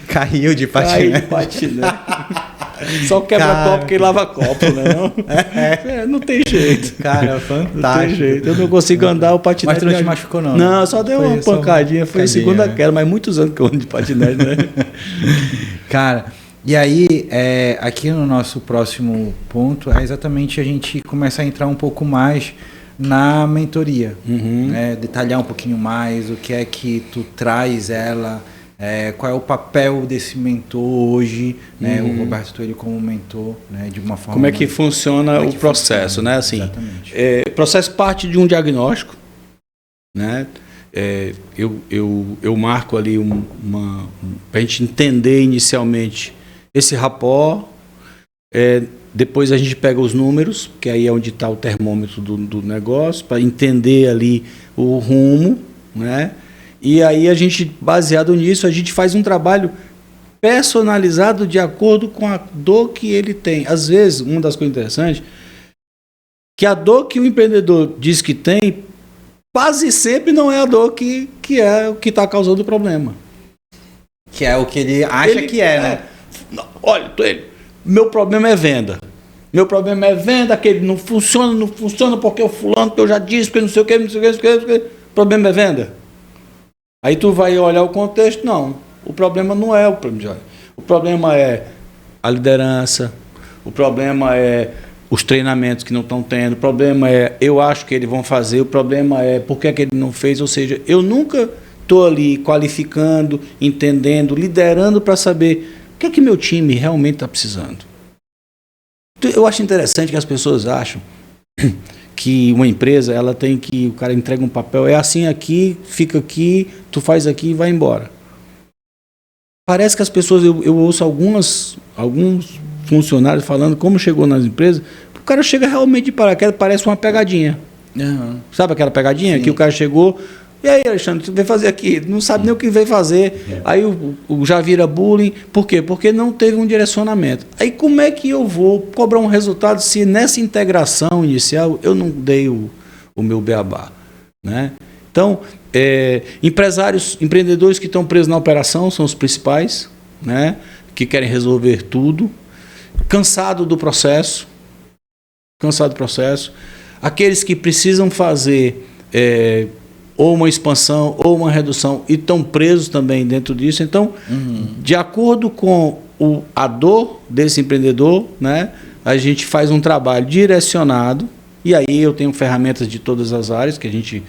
Speaker 1: Caiu de patinete.
Speaker 2: Só quebra copo quem lava copo, né? Não tem jeito.
Speaker 1: Cara, fantástico.
Speaker 2: Não tem jeito. Eu não consigo andar o patinete.
Speaker 1: Mas tu não te machucou, não?
Speaker 2: Não, só deu uma pancadinha. Foi a segunda queda, mas muitos anos que eu ando de patinete, né?
Speaker 1: Cara, e aí, aqui no nosso próximo ponto, é exatamente a gente começar a entrar um pouco mais na mentoria, né? Detalhar um pouquinho mais o que é que tu traz ela, qual é o papel desse mentor hoje, né? O Roberto Toelho como mentor, né? De uma forma...
Speaker 2: Como é que funciona o processo, né? Assim, o processo parte de um diagnóstico, né? Eu marco ali para a gente entender inicialmente esse rapport, depois a gente pega os números, que aí é onde está o termômetro do negócio, para entender ali o rumo, né? E aí a gente, baseado nisso, a gente faz um trabalho personalizado de acordo com a dor que ele tem. Às vezes, uma das coisas interessantes, que a dor que o empreendedor diz que tem, quase sempre não é a dor que é o que está causando o problema.
Speaker 1: Que é o que ele acha que é, né?
Speaker 2: Olha, meu problema é venda. Meu problema é venda, que ele não funciona porque o fulano, que eu já disse, porque não sei o que, não sei o que. O problema é venda. Aí tu vai olhar o contexto, não. O problema não é o problema. O problema é a liderança, o problema é os treinamentos que não estão tendo, o problema é eu acho que eles vão fazer, o problema é por que é que ele não fez, ou seja, eu nunca estou ali qualificando, entendendo, liderando para saber o que é que meu time realmente está precisando. Eu acho interessante que as pessoas acham que uma empresa, ela tem que, o cara entrega um papel, é assim aqui, fica aqui, tu faz aqui e vai embora. Parece que as pessoas, eu ouço alguns funcionários falando como chegou nas empresas, o cara chega realmente de paraquedas, parece uma pegadinha. Sabe aquela pegadinha? Sim. Que o cara chegou, e aí, Alexandre, tu veio fazer aqui? Não sabe nem o que veio fazer. Aí já vira bullying. Por quê? Porque não teve um direcionamento. Aí como é que eu vou cobrar um resultado se nessa integração inicial eu não dei o meu beabá? Né? Então, empreendedores que estão presos na operação são os principais, né? Que querem resolver tudo. Cansado do processo. Aqueles que precisam fazer... ou uma expansão, ou uma redução, e estão presos também dentro disso. Então, de acordo com a dor desse empreendedor, né, a gente faz um trabalho direcionado, e aí eu tenho ferramentas de todas as áreas que a gente,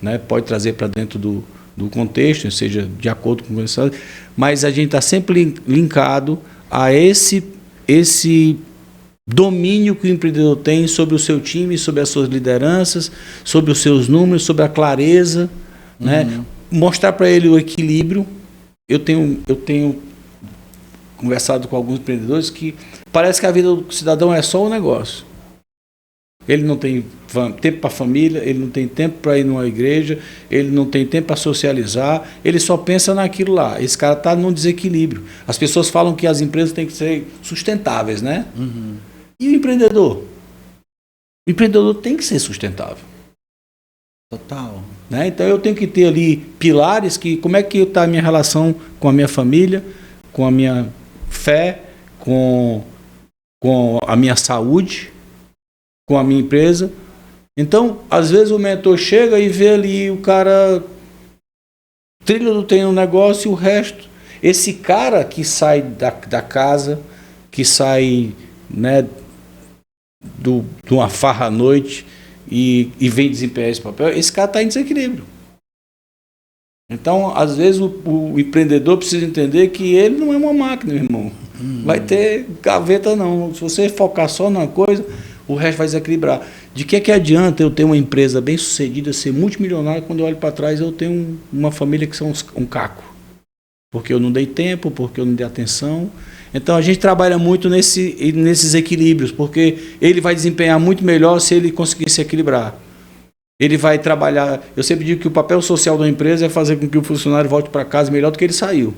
Speaker 2: né, pode trazer para dentro do contexto, seja de acordo com o que mas a gente está sempre linkado a esse domínio que o empreendedor tem sobre o seu time, sobre as suas lideranças, sobre os seus números, sobre a clareza, né? Mostrar para ele o equilíbrio. Eu tenho conversado com alguns empreendedores que parece que a vida do cidadão é só o negócio. Ele não tem tempo para a família, ele não tem tempo para ir numa igreja, ele não tem tempo para socializar, ele só pensa naquilo lá. Esse cara está num desequilíbrio. As pessoas falam que as empresas têm que ser sustentáveis, né? E o empreendedor? O empreendedor tem que ser sustentável.
Speaker 1: Total.
Speaker 2: Né? Então eu tenho que ter ali pilares que, como é que está a minha relação com a minha família, com a minha fé, com a minha saúde, com a minha empresa. Então, às vezes o mentor chega e vê ali o cara trilha tem um negócio e o resto. Esse cara que sai da casa, que sai, né, de uma farra à noite e vem desempenhar esse papel, esse cara está em desequilíbrio. Então, às vezes, o empreendedor precisa entender que ele não é uma máquina, meu irmão. Vai ter gaveta, não. Se você focar só numa coisa, o resto vai desequilibrar. De que adianta eu ter uma empresa bem sucedida, ser multimilionário, quando eu olho para trás eu tenho uma família que são um caco? Porque eu não dei tempo, porque eu não dei atenção. Então, a gente trabalha muito nesses equilíbrios, porque ele vai desempenhar muito melhor se ele conseguir se equilibrar. Ele vai trabalhar... Eu sempre digo que o papel social da empresa é fazer com que o funcionário volte para casa melhor do que ele saiu.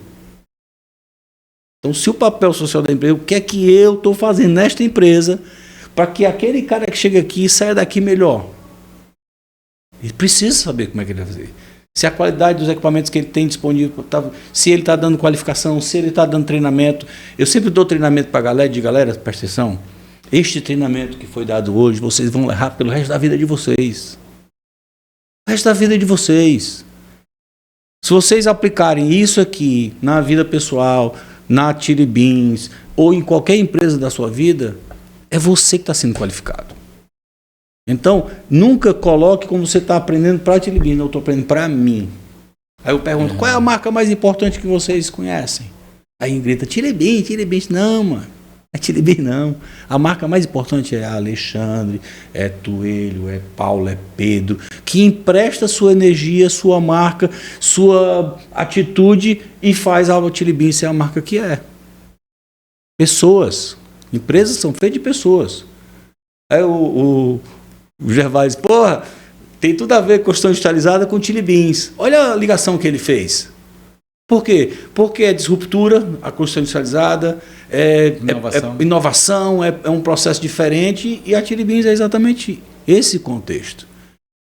Speaker 2: Então, se o papel social da empresa, o que é que eu estou fazendo nesta empresa para que aquele cara que chega aqui saia daqui melhor? Ele precisa saber como é que ele vai fazer. Se a qualidade dos equipamentos que ele tem disponível, se ele está dando qualificação, se ele está dando treinamento. Eu sempre dou treinamento para a galera, galera, presta atenção, este treinamento que foi dado hoje, vocês vão levar pelo resto da vida de vocês. O resto da vida de vocês. Se vocês aplicarem isso aqui na vida pessoal, na Chili Beans, ou em qualquer empresa da sua vida, é você que está sendo qualificado. Então, nunca coloque como você está aprendendo para a Chili Beans, eu estou aprendendo para mim. Aí eu pergunto, qual é a marca mais importante que vocês conhecem? Aí grita, Chili Beans. Não, mano. É Chili Beans, não. A marca mais importante é Alexandre, é Toelho, é Paulo, é Pedro, que empresta sua energia, sua marca, sua atitude e faz a Chili Beans ser a marca que é. Pessoas. Empresas são feitas de pessoas. Aí o Gervais, porra, tem tudo a ver com questão digitalizada com Chili Beans. Olha a ligação que ele fez. Por quê? Porque é disruptura, a questão digitalizada, inovação, é um processo diferente e a Chili Beans é exatamente esse contexto.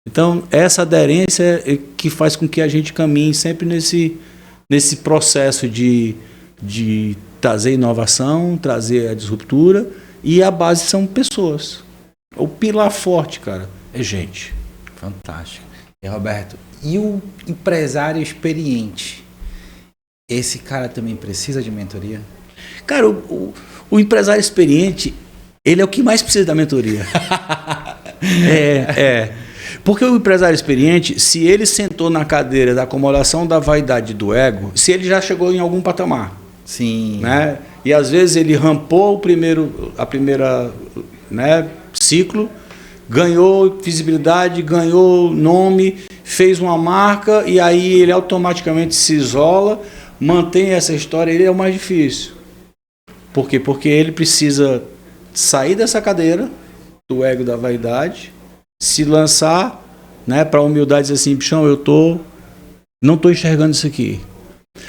Speaker 2: Então, essa aderência é que faz com que a gente caminhe sempre nesse processo de trazer inovação, trazer a disruptura, e a base são pessoas. O pilar forte, cara, é gente.
Speaker 1: Fantástico. E Roberto, e o empresário experiente? Esse cara também precisa de mentoria?
Speaker 2: Cara, o empresário experiente, ele é o que mais precisa da mentoria. Porque o empresário experiente, se ele sentou na cadeira da acomodação da vaidade e do ego, se ele já chegou em algum patamar.
Speaker 1: Sim.
Speaker 2: Né? E às vezes ele rampou a primeira, né, ciclo, ganhou visibilidade, ganhou nome, fez uma marca e aí ele automaticamente se isola, mantém essa história, ele é o mais difícil. Por quê? Porque ele precisa sair dessa cadeira do ego da vaidade, se lançar, né, para a humildade e dizer assim, bichão, não estou enxergando isso aqui.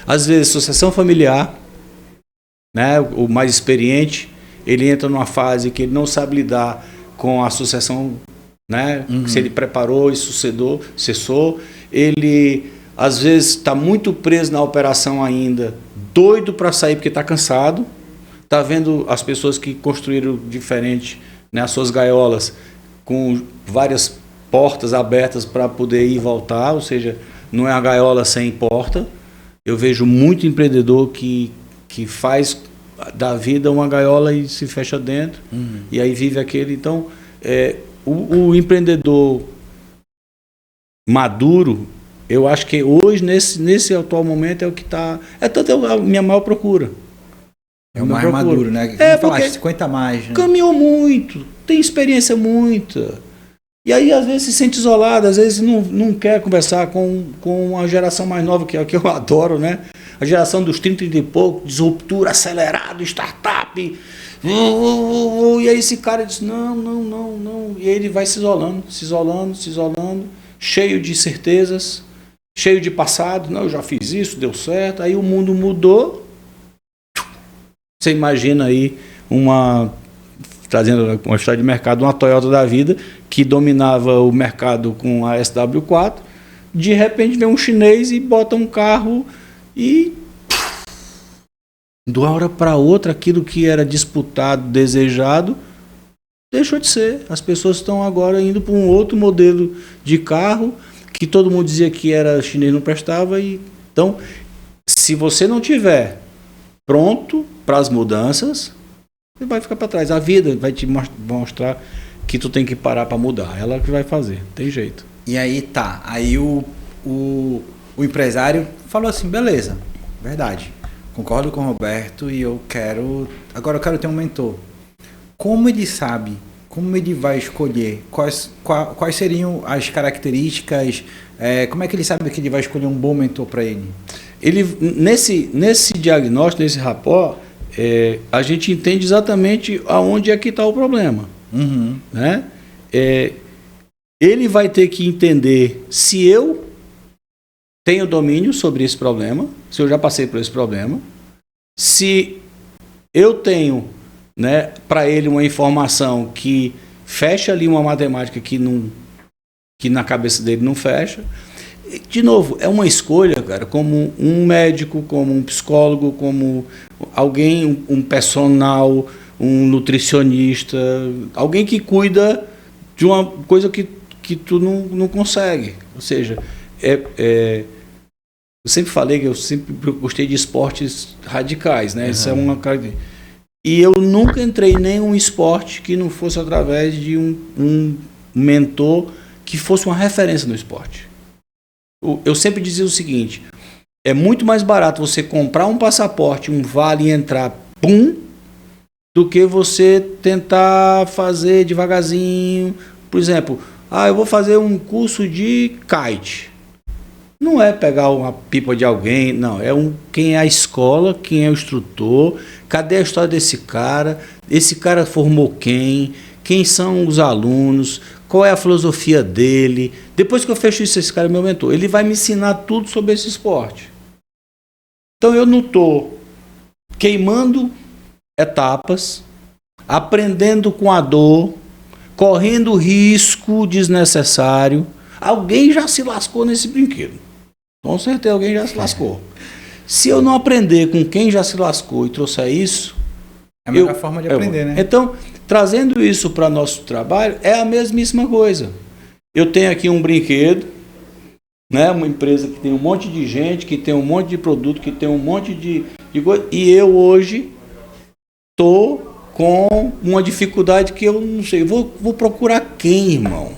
Speaker 2: Às vezes, sucessão familiar, né, o mais experiente, ele entra numa fase que ele não sabe lidar com a sucessão, né, se ele preparou e cessou, ele às vezes está muito preso na operação ainda, doido para sair porque está cansado, está vendo as pessoas que construíram diferente, né, as suas gaiolas com várias portas abertas para poder ir e voltar, ou seja, não é a gaiola sem porta. Eu vejo muito empreendedor que faz da vida uma gaiola e se fecha dentro, e aí vive aquele. Então, o empreendedor maduro, eu acho que hoje, nesse atual momento, é o que está... tanto a minha maior procura.
Speaker 1: É o mais maduro, né?
Speaker 2: Porque
Speaker 1: 50 mais. Né?
Speaker 2: Caminhou muito, tem experiência muita. E aí, às vezes, se sente isolado, às vezes não quer conversar com a geração mais nova, que é o que eu adoro, né? A geração dos 30 e pouco, disruptura, acelerado, startup. E aí esse cara diz, não. E aí ele vai se isolando, cheio de certezas, cheio de passado. Não, eu já fiz isso, deu certo. Aí o mundo mudou. Você imagina aí trazendo uma história de mercado, uma Toyota da vida, que dominava o mercado com a SW4, de repente vem um chinês e bota um carro e de uma hora para outra aquilo que era disputado, desejado, deixou de ser. As pessoas estão agora indo para um outro modelo de carro que todo mundo dizia que era chinês, não prestava. Então, se você não tiver pronto para as mudanças, você vai ficar para trás. A vida vai te mostrar que tu tem que parar para mudar. Ela que vai fazer, tem jeito.
Speaker 1: E aí tá, aí o empresário falou assim, beleza, verdade, concordo com o Roberto e agora eu quero ter um mentor. Como ele sabe, como ele vai escolher, quais seriam as características, como é que ele sabe que ele vai escolher um bom mentor para ele? Nesse diagnóstico, nesse rapport,
Speaker 2: a gente entende exatamente aonde é que está o problema. Né? Ele vai ter que entender se eu tenho domínio sobre esse problema, se eu já passei por esse problema, se eu tenho, né, para ele uma informação que fecha ali uma matemática que na cabeça dele não fecha, De novo, é uma escolha, cara, como um médico, como um psicólogo, como alguém, um personal, um nutricionista, alguém que cuida de uma coisa que tu não consegue. Ou seja, eu sempre falei que eu sempre gostei de esportes radicais, né? Isso é uma característica. E eu nunca entrei em nenhum esporte que não fosse através de um mentor que fosse uma referência no esporte. Eu sempre dizia o seguinte: é muito mais barato você comprar um passaporte, um vale e entrar, pum, do que você tentar fazer devagarzinho. Por exemplo, eu vou fazer um curso de kite. Não é pegar uma pipa de alguém, não. Quem é a escola, quem é o instrutor, cadê a história desse cara? Esse cara formou quem? Quem são os alunos? Qual é a filosofia dele? Depois que eu fecho isso, esse cara é meu mentor. Ele vai me ensinar tudo sobre esse esporte. Então eu não estou queimando etapas, aprendendo com a dor, correndo risco desnecessário. Alguém já se lascou nesse brinquedo. Com certeza alguém já se lascou. Se eu não aprender com quem já se lascou e trouxer isso...
Speaker 1: É a melhor forma de aprender, né?
Speaker 2: Então, trazendo isso para nosso trabalho, é a mesmíssima coisa. Eu tenho aqui um brinquedo, né? Uma empresa que tem um monte de gente, que tem um monte de produto, que tem um monte de coisa, e eu hoje estou com uma dificuldade que eu não sei. Vou procurar quem, irmão?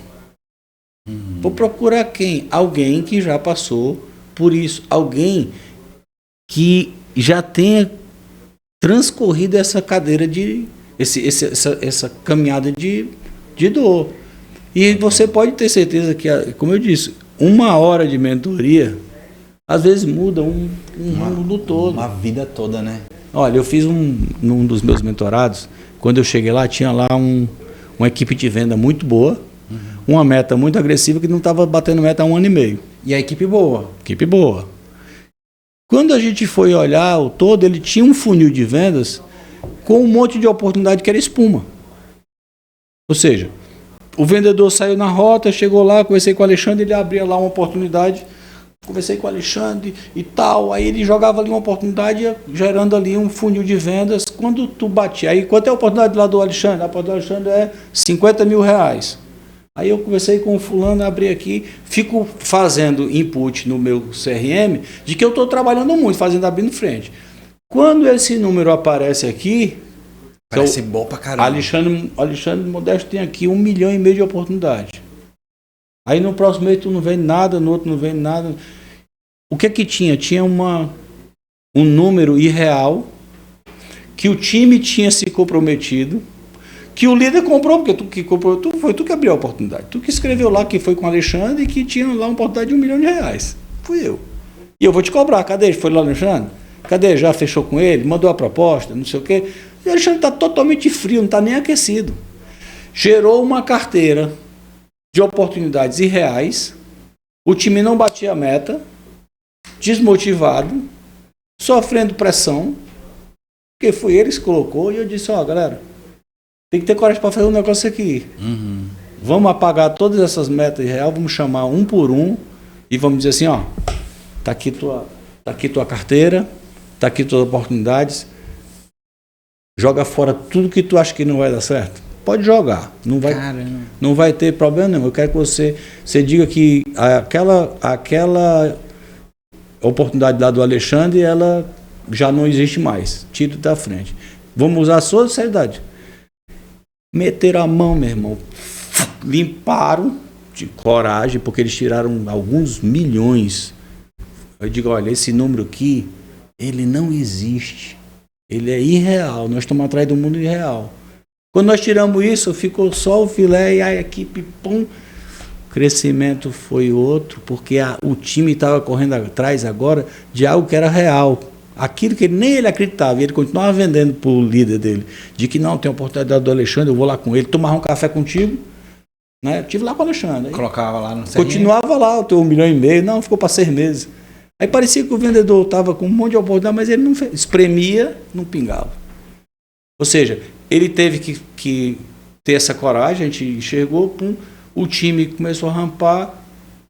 Speaker 2: Vou procurar quem? Alguém que já passou por isso. Alguém que já tenha transcorrido essa cadeira essa caminhada de dor. E você pode ter certeza que, como eu disse, 1 hora de mentoria às vezes muda um mundo todo.
Speaker 1: Uma vida toda, né?
Speaker 2: Olha, eu fiz num dos meus mentorados, quando eu cheguei lá, tinha lá uma equipe de venda muito boa, uma meta muito agressiva que não estava batendo meta há 1 ano e meio.
Speaker 1: E a equipe boa?
Speaker 2: Equipe boa. Quando a gente foi olhar o todo, ele tinha um funil de vendas com um monte de oportunidade que era espuma. Ou seja, o vendedor saiu na rota, chegou lá, conversei com o Alexandre, ele abria lá uma oportunidade, conversei com o Alexandre e tal, aí ele jogava ali uma oportunidade, gerando ali um funil de vendas. Quando tu batia, aí quanto é a oportunidade lá do Alexandre? A oportunidade do Alexandre é R$50 mil. Aí eu conversei com o fulano, abri aqui, fico fazendo input no meu CRM de que eu estou trabalhando muito, abrindo frente. Quando esse número aparece aqui...
Speaker 1: Parece bom pra caramba.
Speaker 2: Alexandre Modesto tem aqui 1,5 milhão de oportunidades. Aí no próximo mês tu não vende nada, no outro não vende nada. O que tinha? Tinha um número irreal que o time tinha se comprometido, que o líder comprou, porque tu que comprou, foi tu que abriu a oportunidade. Tu que escreveu lá que foi com o Alexandre e que tinha lá uma oportunidade de R$1 milhão. Fui eu. E eu vou te cobrar. Cadê? Foi lá o Alexandre? Cadê? Já fechou com ele? Mandou a proposta? Não sei o quê. E o Alexandre está totalmente frio, não está nem aquecido. Gerou uma carteira de oportunidades irreais. O time não batia a meta. Desmotivado. Sofrendo pressão. Porque foi ele que colocou. E eu disse, galera, tem que ter coragem para fazer um negócio aqui. Vamos apagar todas essas metas irreais, vamos chamar um por um e vamos dizer assim, tá aqui tua carteira, tá aqui tuas oportunidades, joga fora tudo que tu acha que não vai dar certo. Pode jogar, não vai ter problema nenhum. Eu quero que você diga que aquela oportunidade lá do Alexandre, ela já não existe mais. Tira da frente. Vamos usar a sua seriedade. Meteram a mão, meu irmão, limparam de coragem, porque eles tiraram alguns milhões. Eu digo, olha, esse número aqui, ele não existe, ele é irreal, nós estamos atrás do mundo irreal. Quando nós tiramos isso, ficou só o filé e a equipe, pum, o crescimento foi outro, porque o time estava correndo atrás agora de algo que era real. Aquilo que nem ele acreditava, e ele continuava vendendo para o líder dele, de que não, tem a oportunidade do Alexandre, eu vou lá com ele, tomar um café contigo, né? Eu estive lá com o Alexandre.
Speaker 1: Colocava lá no CRM.
Speaker 2: Continuava lá, o teu 1,5 milhão, não, ficou para 6 meses. Aí parecia que o vendedor estava com um monte de oportunidade, mas ele não fez, espremia, não pingava. Ou seja, ele teve que ter essa coragem, a gente enxergou, pum, o time começou a rampar,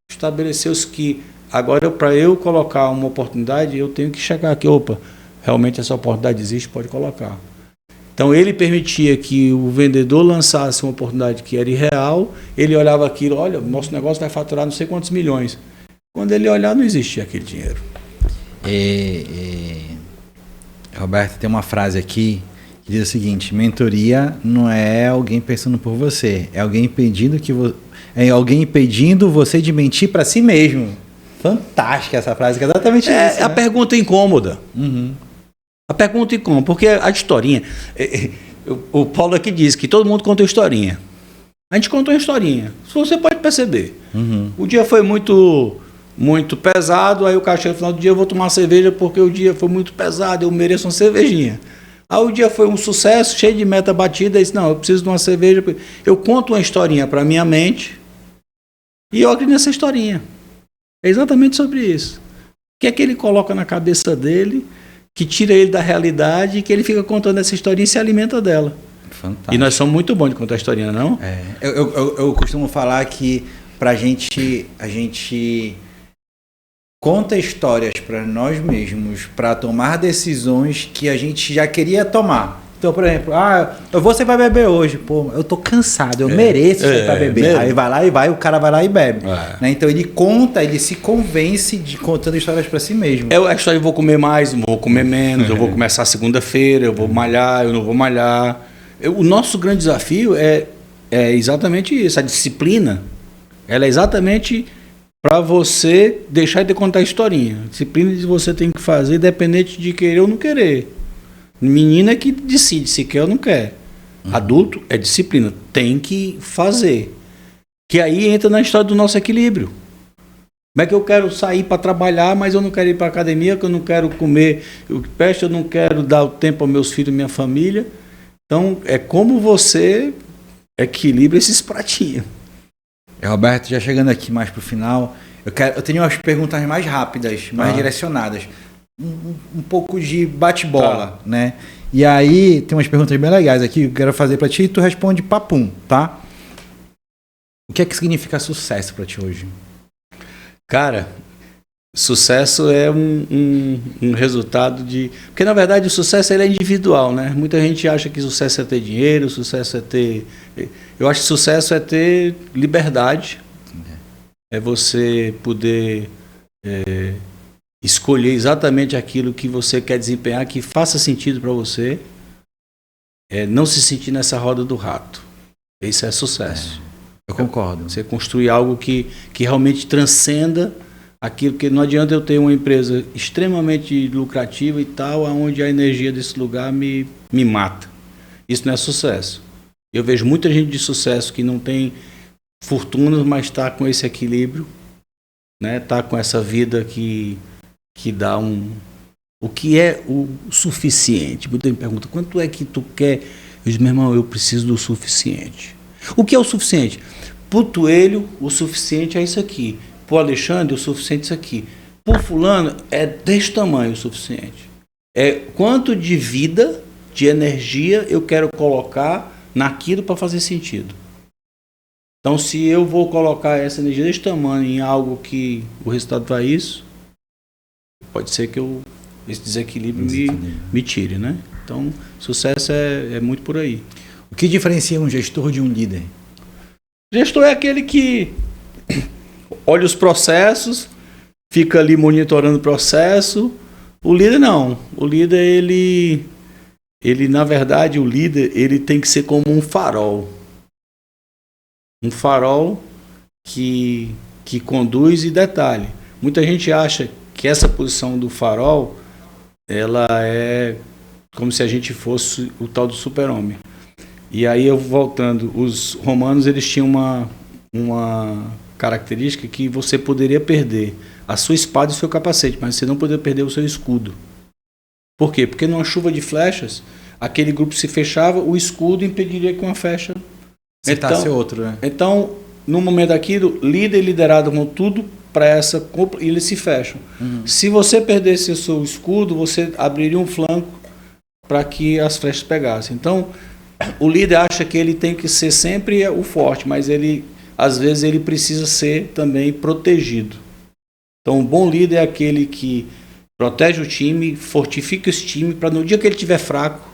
Speaker 2: estabeleceu-se que agora, para eu colocar uma oportunidade, eu tenho que chegar aqui, opa, realmente essa oportunidade existe, pode colocar. Então ele permitia que o vendedor lançasse uma oportunidade que era irreal, ele olhava aquilo, olha, nosso negócio vai faturar não sei quantos milhões. Quando ele olhar, não existia aquele dinheiro.
Speaker 1: Roberto, tem uma frase aqui que diz o seguinte: mentoria não é alguém pensando por você, é alguém impedindo você de mentir para si mesmo. Fantástica essa frase, que é exatamente isso.
Speaker 2: É a pergunta incômoda.
Speaker 1: Uhum.
Speaker 2: A pergunta incômoda, porque a historinha... O Paulo aqui diz que todo mundo conta uma historinha. A gente conta uma historinha. Você pode perceber.
Speaker 1: Uhum.
Speaker 2: O dia foi muito pesado, aí o cara chega no final do dia, eu vou tomar uma cerveja porque o dia foi muito pesado, eu mereço uma cervejinha. Aí o dia foi um sucesso, cheio de meta batida, e disse, não, eu preciso de uma cerveja. Eu conto uma historinha para minha mente e eu acredito nessa historinha. É exatamente sobre isso. O que é que ele coloca na cabeça dele, que tira ele da realidade e que ele fica contando essa historinha e se alimenta dela.
Speaker 1: Fantástico.
Speaker 2: E nós somos muito bons de contar historinha, não?
Speaker 1: Eu costumo falar que a gente conta histórias para nós mesmos, para tomar decisões que a gente já queria tomar. Então, por exemplo, você vai beber hoje. Pô, eu tô cansado, eu mereço sair para beber. Aí o cara vai lá e bebe. Né? Então ele conta, ele se convence de contando histórias para si mesmo.
Speaker 2: A história, eu vou comer mais, eu vou comer menos, eu vou começar segunda-feira, eu vou malhar, eu não vou malhar. O nosso grande desafio é exatamente isso, a disciplina. Ela é exatamente para você deixar de contar historinha. A disciplina de você tem que fazer, independente de querer ou não querer. Menina é que decide se quer ou não quer. Adulto é disciplina, tem que fazer. Que aí entra na história do nosso equilíbrio. Como é que eu quero sair para trabalhar, mas eu não quero ir para academia, que eu não quero comer o que presta, eu não quero dar o tempo aos meus filhos e minha família. Então, é como você equilibra esses pratinhos.
Speaker 1: Roberto, já chegando aqui mais para o final, eu tenho umas perguntas mais rápidas, mais direcionadas. Um pouco de bate-bola, né? E aí, tem umas perguntas bem legais aqui que eu quero fazer para ti e tu responde papum, tá? O que é que significa sucesso para ti hoje?
Speaker 2: Cara, sucesso é um resultado de... Porque, na verdade, o sucesso ele é individual, né? Muita gente acha que sucesso é ter dinheiro, sucesso é ter... Eu acho que sucesso é ter liberdade. É você poder escolher exatamente aquilo que você quer desempenhar, que faça sentido para você. Não se sentir nessa roda do rato. Isso é sucesso.
Speaker 1: Eu concordo.
Speaker 2: Você construir algo que realmente transcenda aquilo, que não adianta eu ter uma empresa extremamente lucrativa e tal, onde a energia desse lugar me mata. Isso não é sucesso. Eu vejo muita gente de sucesso que não tem fortunas, mas está com esse equilíbrio, né? Está com essa vida que dá o que é o suficiente. Muita gente me pergunta, quanto é que tu quer? Eu digo, meu irmão, eu preciso do suficiente. O que é o suficiente? Pro Toelho, o suficiente é isso aqui. Pro Alexandre, o suficiente é isso aqui. Pro fulano, é desse tamanho o suficiente. É quanto de vida, de energia eu quero colocar naquilo para fazer sentido. Então, se eu vou colocar essa energia desse tamanho em algo que o resultado vai isso, pode ser que esse desequilíbrio me tire, né? Então, sucesso é muito por aí.
Speaker 1: O que diferencia um gestor de um líder?
Speaker 2: O gestor é aquele que olha os processos, fica ali monitorando o processo. O líder não. O líder, ele na verdade, o líder, ele tem que ser como um farol. Um farol que conduz e detalhe. Muita gente acha que essa posição do farol, ela é como se a gente fosse o tal do super-homem. E aí, eu voltando, os romanos, eles tinham uma característica que você poderia perder a sua espada e o seu capacete, mas você não poderia perder o seu escudo. Por quê? Porque numa chuva de flechas, aquele grupo se fechava, o escudo impediria que uma flecha
Speaker 1: citasse outro, né?
Speaker 2: Então, no momento daquilo, líder e liderado vão tudo para essa compra e eles se fecham. Se você perdesse o seu escudo, você abriria um flanco para que as flechas pegassem. Então, o líder acha que ele tem que ser sempre o forte, mas ele às vezes ele precisa ser também protegido. Então, um bom líder é aquele que protege o time, fortifica esse time, para no dia que ele estiver fraco,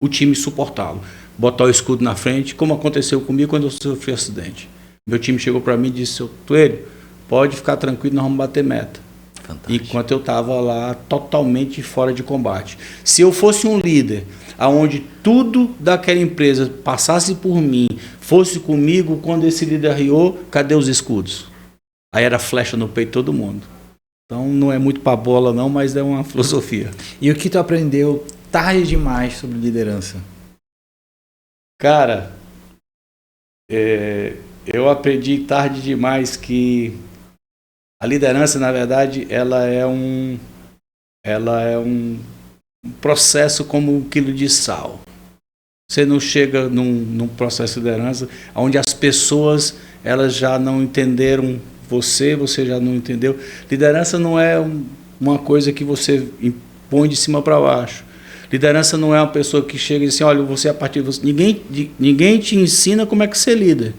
Speaker 2: o time suportá-lo. Botar o escudo na frente, como aconteceu comigo quando eu sofri um acidente. Meu time chegou para mim e disse: seu Toelho, pode ficar tranquilo, nós vamos bater meta. Fantástico. Enquanto eu estava lá totalmente fora de combate. Se eu fosse um líder, aonde tudo daquela empresa passasse por mim, fosse comigo, quando esse líder arriou, cadê os escudos? Aí era flecha no peito de todo mundo. Então não é muito para bola não, mas é uma filosofia.
Speaker 1: E o que tu aprendeu tarde demais sobre liderança?
Speaker 2: Cara, eu aprendi tarde demais que a liderança, na verdade, ela é um processo como um quilo de sal. Você não chega num processo de liderança onde as pessoas elas já não entenderam você já não entendeu. Liderança não é uma coisa que você impõe de cima para baixo. Liderança não é uma pessoa que chega e diz assim: olha, você a partir de você. Ninguém te ensina como é que você lida.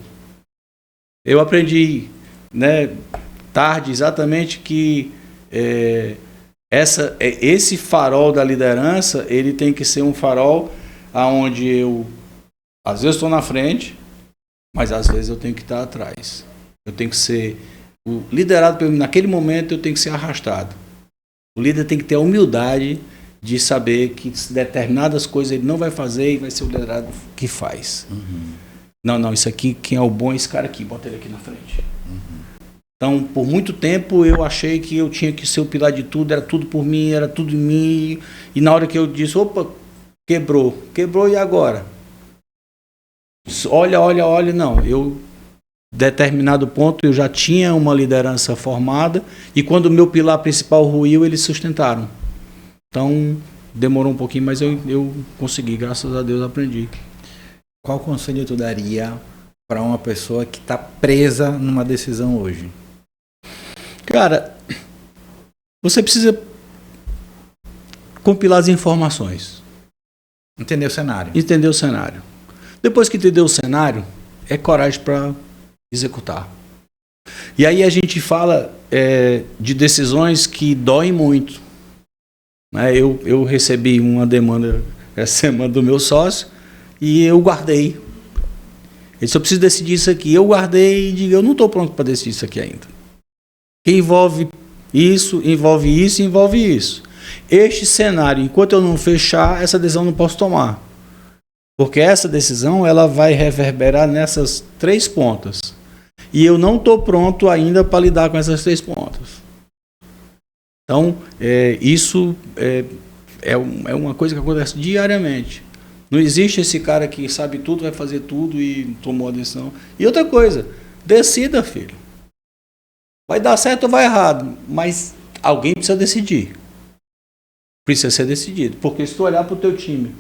Speaker 2: Eu aprendi, né, tarde exatamente que esse farol da liderança ele tem que ser um farol aonde eu às vezes estou na frente, mas às vezes eu tenho que estar atrás. Eu tenho que ser o liderado pelo naquele momento, eu tenho que ser arrastado. O líder tem que ter a humildade de saber que determinadas coisas ele não vai fazer e vai ser o liderado que faz. Uhum. Não, isso aqui, quem é o bom é esse cara aqui, bota ele aqui na frente. Uhum. Então, por muito tempo eu achei que eu tinha que ser o pilar de tudo, era tudo por mim, era tudo em mim. E na hora que eu disse, opa, quebrou e agora? Olha, não, eu determinado ponto eu já tinha uma liderança formada e quando o meu pilar principal ruiu, eles sustentaram. Então, demorou um pouquinho, mas eu consegui, graças a Deus aprendi.
Speaker 1: Qual conselho tu daria para uma pessoa que está presa numa decisão hoje?
Speaker 2: Cara, você precisa compilar as informações.
Speaker 1: Entender o cenário.
Speaker 2: Depois que entendeu o cenário, é coragem para executar. E aí a gente fala de decisões que doem muito. Eu recebi uma demanda essa semana do meu sócio e eu guardei. Ele disse: eu preciso decidir isso aqui. Eu guardei e digo: eu não estou pronto para decidir isso aqui ainda. Que envolve isso. Este cenário, enquanto eu não fechar, essa decisão eu não posso tomar. Porque essa decisão ela vai reverberar nessas 3 pontas. E eu não estou pronto ainda para lidar com essas 3 pontas. Então, isso é uma coisa que acontece diariamente. Não existe esse cara que sabe tudo, vai fazer tudo e tomou a decisão. E outra coisa, decida, filho. Vai dar certo ou vai errado, mas alguém precisa decidir. Precisa ser decidido. Porque se tu olhar para o teu time,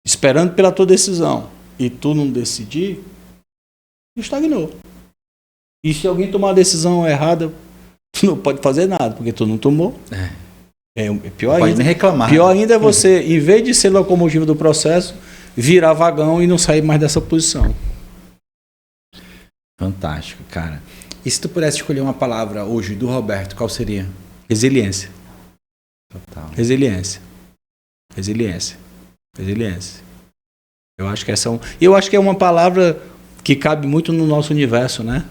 Speaker 2: esperando pela tua decisão, e tu não decidir, estagnou. E se alguém tomar uma decisão errada, tu não pode fazer nada, porque tu não tomou. É pior
Speaker 1: pode
Speaker 2: ainda.
Speaker 1: Nem reclamar.
Speaker 2: Pior ainda é você, em vez de ser locomotiva do processo, virar vagão e não sair mais dessa posição.
Speaker 1: Fantástico, cara. E se tu pudesse escolher uma palavra hoje do Roberto, qual seria?
Speaker 2: Resiliência.
Speaker 1: Total.
Speaker 2: Resiliência. Eu acho que eu acho que é uma palavra que cabe muito no nosso universo, né?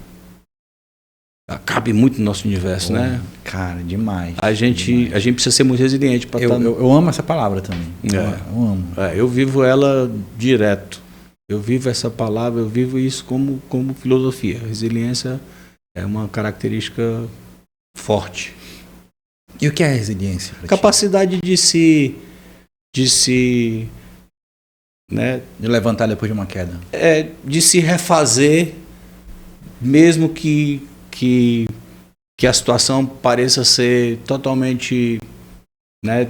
Speaker 2: Cabe muito no nosso universo, né?
Speaker 1: Cara, demais.
Speaker 2: A gente precisa ser muito resiliente para estar...
Speaker 1: Eu amo essa palavra também. Eu amo.
Speaker 2: Eu vivo ela direto. Eu vivo essa palavra, eu vivo isso como filosofia. Resiliência é uma característica forte.
Speaker 1: E o que é resiliência?
Speaker 2: Capacidade de se né?
Speaker 1: De levantar depois de uma queda.
Speaker 2: De se refazer, mesmo que a situação pareça ser totalmente, né,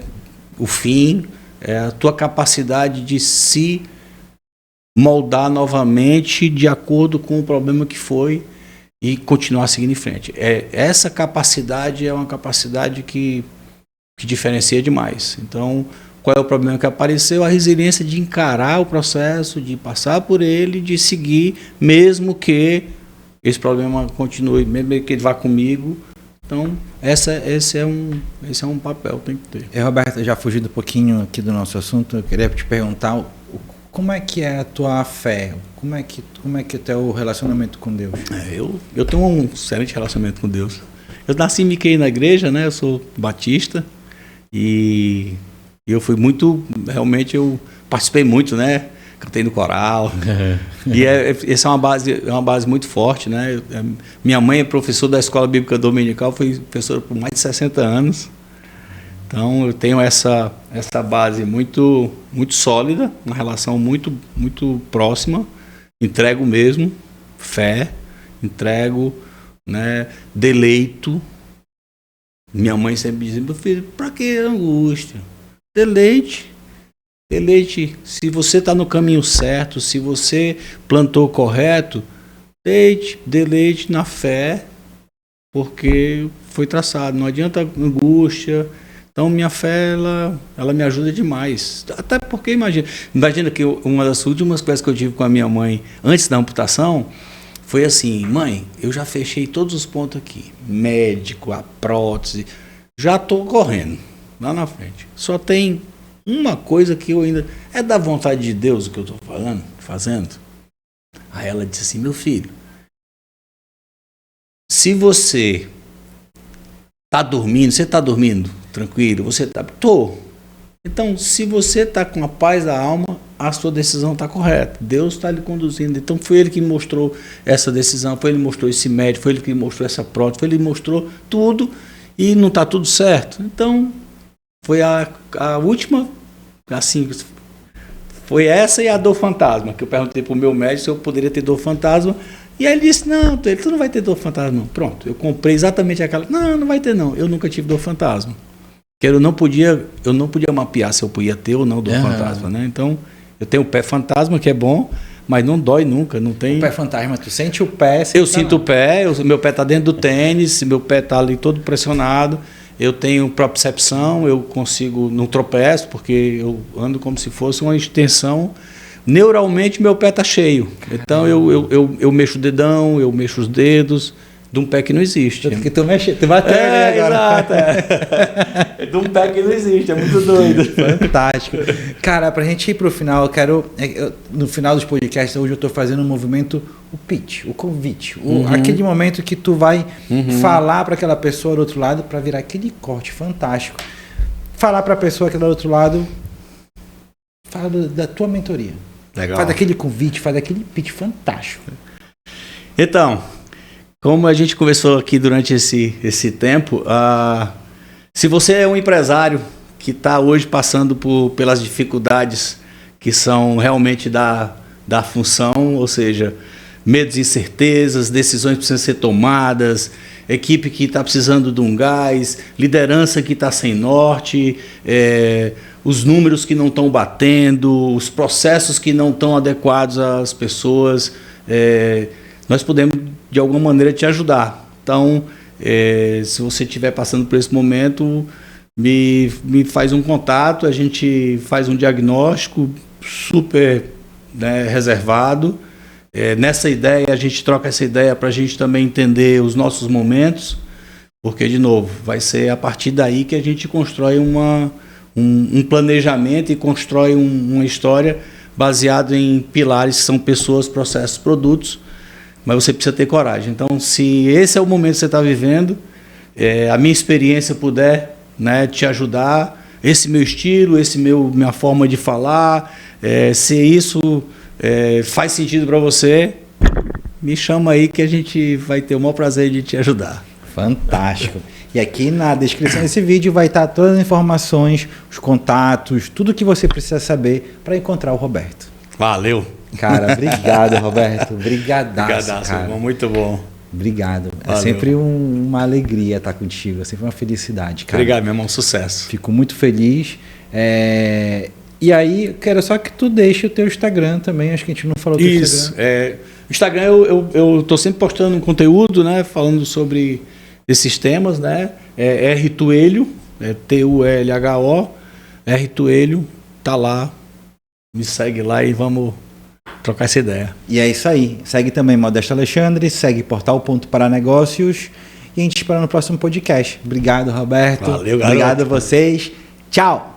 Speaker 2: o fim, a tua capacidade de se moldar novamente de acordo com o problema que foi e continuar seguindo em frente. Essa capacidade é uma capacidade que diferencia demais. Então, qual é o problema que apareceu? A resiliência de encarar o processo, de passar por ele, de seguir, mesmo que esse problema continue, mesmo que ele vá comigo. Então, esse é um papel que tem que ter.
Speaker 1: Roberto, já fugindo um pouquinho aqui do nosso assunto, eu queria te perguntar como é que é a tua fé? Como é que é o teu relacionamento com Deus?
Speaker 2: Eu tenho um excelente relacionamento com Deus. Eu nasci e me criei na igreja, né? Eu sou batista e eu fui muito, realmente eu participei muito, né? Cantei no coral. E essa é uma base muito forte, né? Minha mãe é professora da Escola Bíblica Dominical, foi professora por mais de 60 anos. Então eu tenho essa base muito, muito sólida, uma relação muito, muito próxima. Entrego mesmo, fé, entrego, né? Deleito. Minha mãe sempre dizia: meu filho, para que angústia? Deleite. Se você está no caminho certo, se você plantou correto, deleite na fé, porque foi traçado. Não adianta angústia. Então, minha fé, ela me ajuda demais. Até porque, imagina que uma das últimas coisas que eu tive com a minha mãe, antes da amputação, foi assim: mãe, eu já fechei todos os pontos aqui. Médico, a prótese, já estou correndo lá na frente. Só tem uma coisa que eu ainda... É da vontade de Deus o que eu estou fazendo. Aí ela disse assim: meu filho, se você está dormindo tranquilo, você está... Tô. Então, se você está com a paz da alma, a sua decisão está correta. Deus está lhe conduzindo. Então, foi Ele que mostrou essa decisão, foi Ele que mostrou esse médico, foi Ele que mostrou essa prótese, foi Ele que mostrou tudo e não está tudo certo. Então, foi a última, assim, foi essa e a dor fantasma, que eu perguntei para o meu médico se eu poderia ter dor fantasma, e aí ele disse: não, tu não vai ter dor fantasma não. Pronto, eu comprei exatamente aquela, não vai ter não, eu nunca tive dor fantasma, porque eu não podia mapear se eu podia ter ou não dor fantasma, né? Então, eu tenho o pé fantasma, que é bom, mas não dói nunca, não tem...
Speaker 1: O pé fantasma, tu sente o pé...
Speaker 2: Eu sinto o pé, meu pé está dentro do tênis, meu pé está ali todo pressionado. Eu tenho propriocepção, eu consigo, não tropeço, porque eu ando como se fosse uma extensão. Neuralmente, meu pé está cheio. Então, eu mexo o dedão, eu mexo os dedos de um pé que não existe.
Speaker 1: Porque tu bateu
Speaker 2: agora. Exato. De um pé que não existe, é muito doido.
Speaker 1: Fantástico. Cara, pra gente ir pro final, no final dos podcasts, hoje eu tô fazendo um movimento, o pitch, o convite, aquele momento que tu vai falar para aquela pessoa do outro lado para virar aquele corte fantástico. Falar para a pessoa que é do outro lado, fala da tua mentoria.
Speaker 2: Legal.
Speaker 1: Faz aquele convite, faz aquele pitch fantástico.
Speaker 2: Então, como a gente conversou aqui durante esse tempo, se você é um empresário que está hoje passando pelas dificuldades que são realmente da função, ou seja, medos e incertezas, decisões que precisam ser tomadas, equipe que está precisando de um gás, liderança que está sem norte, os números que não estão batendo, os processos que não estão adequados às pessoas, nós podemos de alguma maneira te ajudar. Então, se você estiver passando por esse momento, me faz um contato, a gente faz um diagnóstico super, né, reservado. Nessa ideia, a gente troca essa ideia para a gente também entender os nossos momentos, porque, de novo, vai ser a partir daí que a gente constrói um planejamento e constrói uma história baseado em pilares que são pessoas, processos, produtos, mas você precisa ter coragem. Então, se esse é o momento que você está vivendo, a minha experiência puder, né, te ajudar, esse meu estilo, minha forma de falar, se isso faz sentido para você, me chama aí que a gente vai ter o maior prazer de te ajudar.
Speaker 1: Fantástico. E aqui na descrição desse vídeo vai estar todas as informações, os contatos, tudo que você precisa saber para encontrar o Roberto.
Speaker 2: Valeu.
Speaker 1: Cara, obrigado, Roberto. Brigadaço, cara.
Speaker 2: Irmão, muito bom.
Speaker 1: Obrigado.
Speaker 2: Valeu.
Speaker 1: É sempre uma alegria estar contigo, é sempre uma felicidade, cara.
Speaker 2: Obrigado, meu irmão. Sucesso.
Speaker 1: Fico muito feliz. E aí, eu quero só que tu deixe o teu Instagram também, acho que a gente não falou do
Speaker 2: Instagram. O Instagram eu estou sempre postando um conteúdo, né, falando sobre esses temas, né? R Tuelho, Tulho, R Tuelho, tá lá. Me segue lá e vamos trocar essa ideia.
Speaker 1: E é isso aí. Segue também Modesto Alexandre, segue Portal.Paranegócios e a gente espera no próximo podcast. Obrigado, Roberto.
Speaker 2: Valeu, garoto.
Speaker 1: Obrigado a vocês. Tchau.